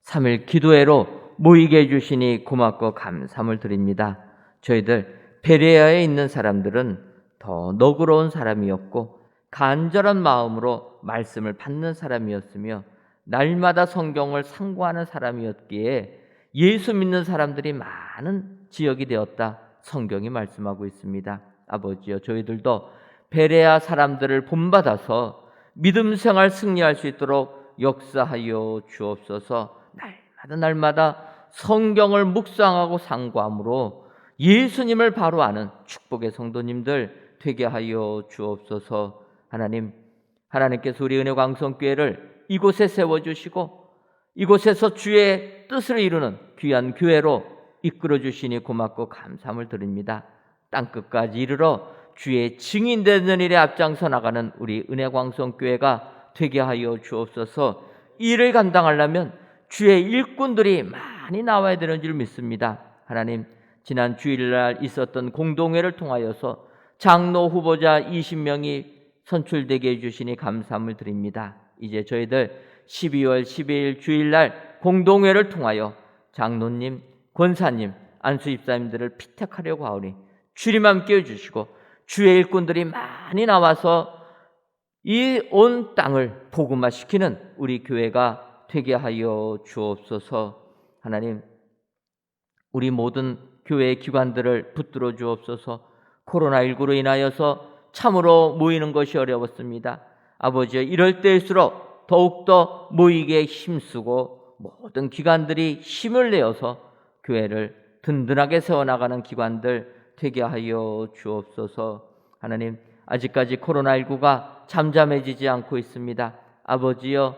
3일 기도회로 모이게 해주시니 고맙고 감사함을 드립니다. 저희들 베레아에 있는 사람들은 더 너그러운 사람이었고 간절한 마음으로 말씀을 받는 사람이었으며 날마다 성경을 상고하는 사람이었기에 예수 믿는 사람들이 많은 지역이 되었다 성경이 말씀하고 있습니다. 아버지여, 저희들도 베레아 사람들을 본받아서 믿음 생활 승리할 수 있도록 역사하여 주옵소서. 날마다 성경을 묵상하고 상고함으로 예수님을 바로 아는 축복의 성도님들 되게 하여 주옵소서. 하나님께서 우리 은혜광성교회를 이곳에 세워주시고 이곳에서 주의 뜻을 이루는 귀한 교회로 이끌어주시니 고맙고 감사함을 드립니다. 땅끝까지 이르러 주의 증인되는 일에 앞장서 나가는 우리 은혜광성교회가 되게 하여 주옵소서. 이 일을 감당하려면 주의 일꾼들이 많이 나와야 되는 줄 믿습니다. 하나님, 지난 주일날 있었던 공동회를 통하여서 장로 후보자 20명이 선출되게 해주시니 감사함을 드립니다. 이제 저희들 12월 12일 주일날 공동회를 통하여 장로님, 권사님, 안수집사님들을 피택하려고 하오니 주님 함께 해주시고 주의 일꾼들이 많이 나와서 이 온 땅을 복음화시키는 우리 교회가 되게 하여 주옵소서. 하나님, 우리 모든 교회 기관들을 붙들어 주옵소서. 코로나19로 인하여서 참으로 모이는 것이 어려웠습니다. 아버지여, 이럴 때일수록 더욱더 모이기에 힘쓰고 모든 기관들이 힘을 내어서 교회를 든든하게 세워나가는 기관들 되게 하여 주옵소서. 하나님, 아직까지 코로나19가 잠잠해지지 않고 있습니다. 아버지여,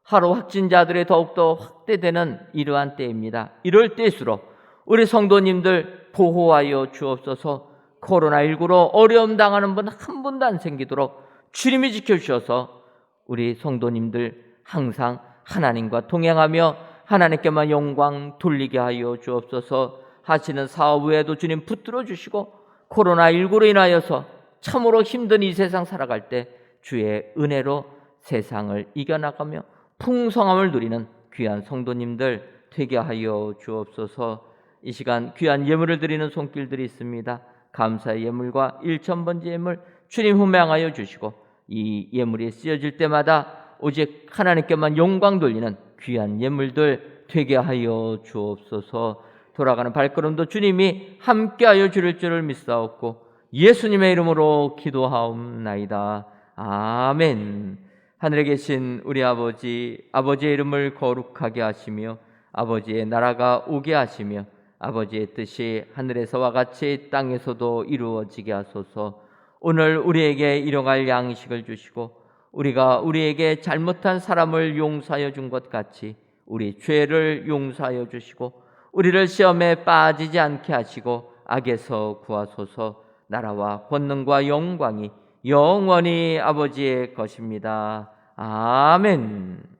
하루 확진자들이 더욱더 확대되는 이러한 때입니다. 이럴 때일수록 우리 성도님들 보호하여 주옵소서. 코로나19로 어려움 당하는 분 한 분도 안 생기도록 주님이 지켜주셔서 우리 성도님들 항상 하나님과 동행하며 하나님께만 영광 돌리게 하여 주옵소서. 하시는 사업 외에도 주님 붙들어 주시고 코로나19로 인하여서 참으로 힘든 이 세상 살아갈 때 주의 은혜로 세상을 이겨나가며 풍성함을 누리는 귀한 성도님들 되게 하여 주옵소서. 이 시간 귀한 예물을 드리는 손길들이 있습니다. 감사의 예물과 1,000번째 예물 주님 훈명하여 주시고 이 예물이 쓰여질 때마다 오직 하나님께만 영광 돌리는 귀한 예물들 되게 하여 주옵소서. 돌아가는 발걸음도 주님이 함께하여 주실 줄을 믿사옵고 예수님의 이름으로 기도하옵나이다. 아멘. 하늘에 계신 우리 아버지, 아버지의 이름을 거룩하게 하시며 아버지의 나라가 오게 하시며 아버지의 뜻이 하늘에서와 같이 땅에서도 이루어지게 하소서. 오늘 우리에게 일용할 양식을 주시고 우리가 우리에게 잘못한 사람을 용서하여 준 것 같이 우리 죄를 용서하여 주시고 우리를 시험에 빠지지 않게 하시고 악에서 구하소서. 나라와 권능과 영광이 영원히 아버지의 것입니다. 아멘.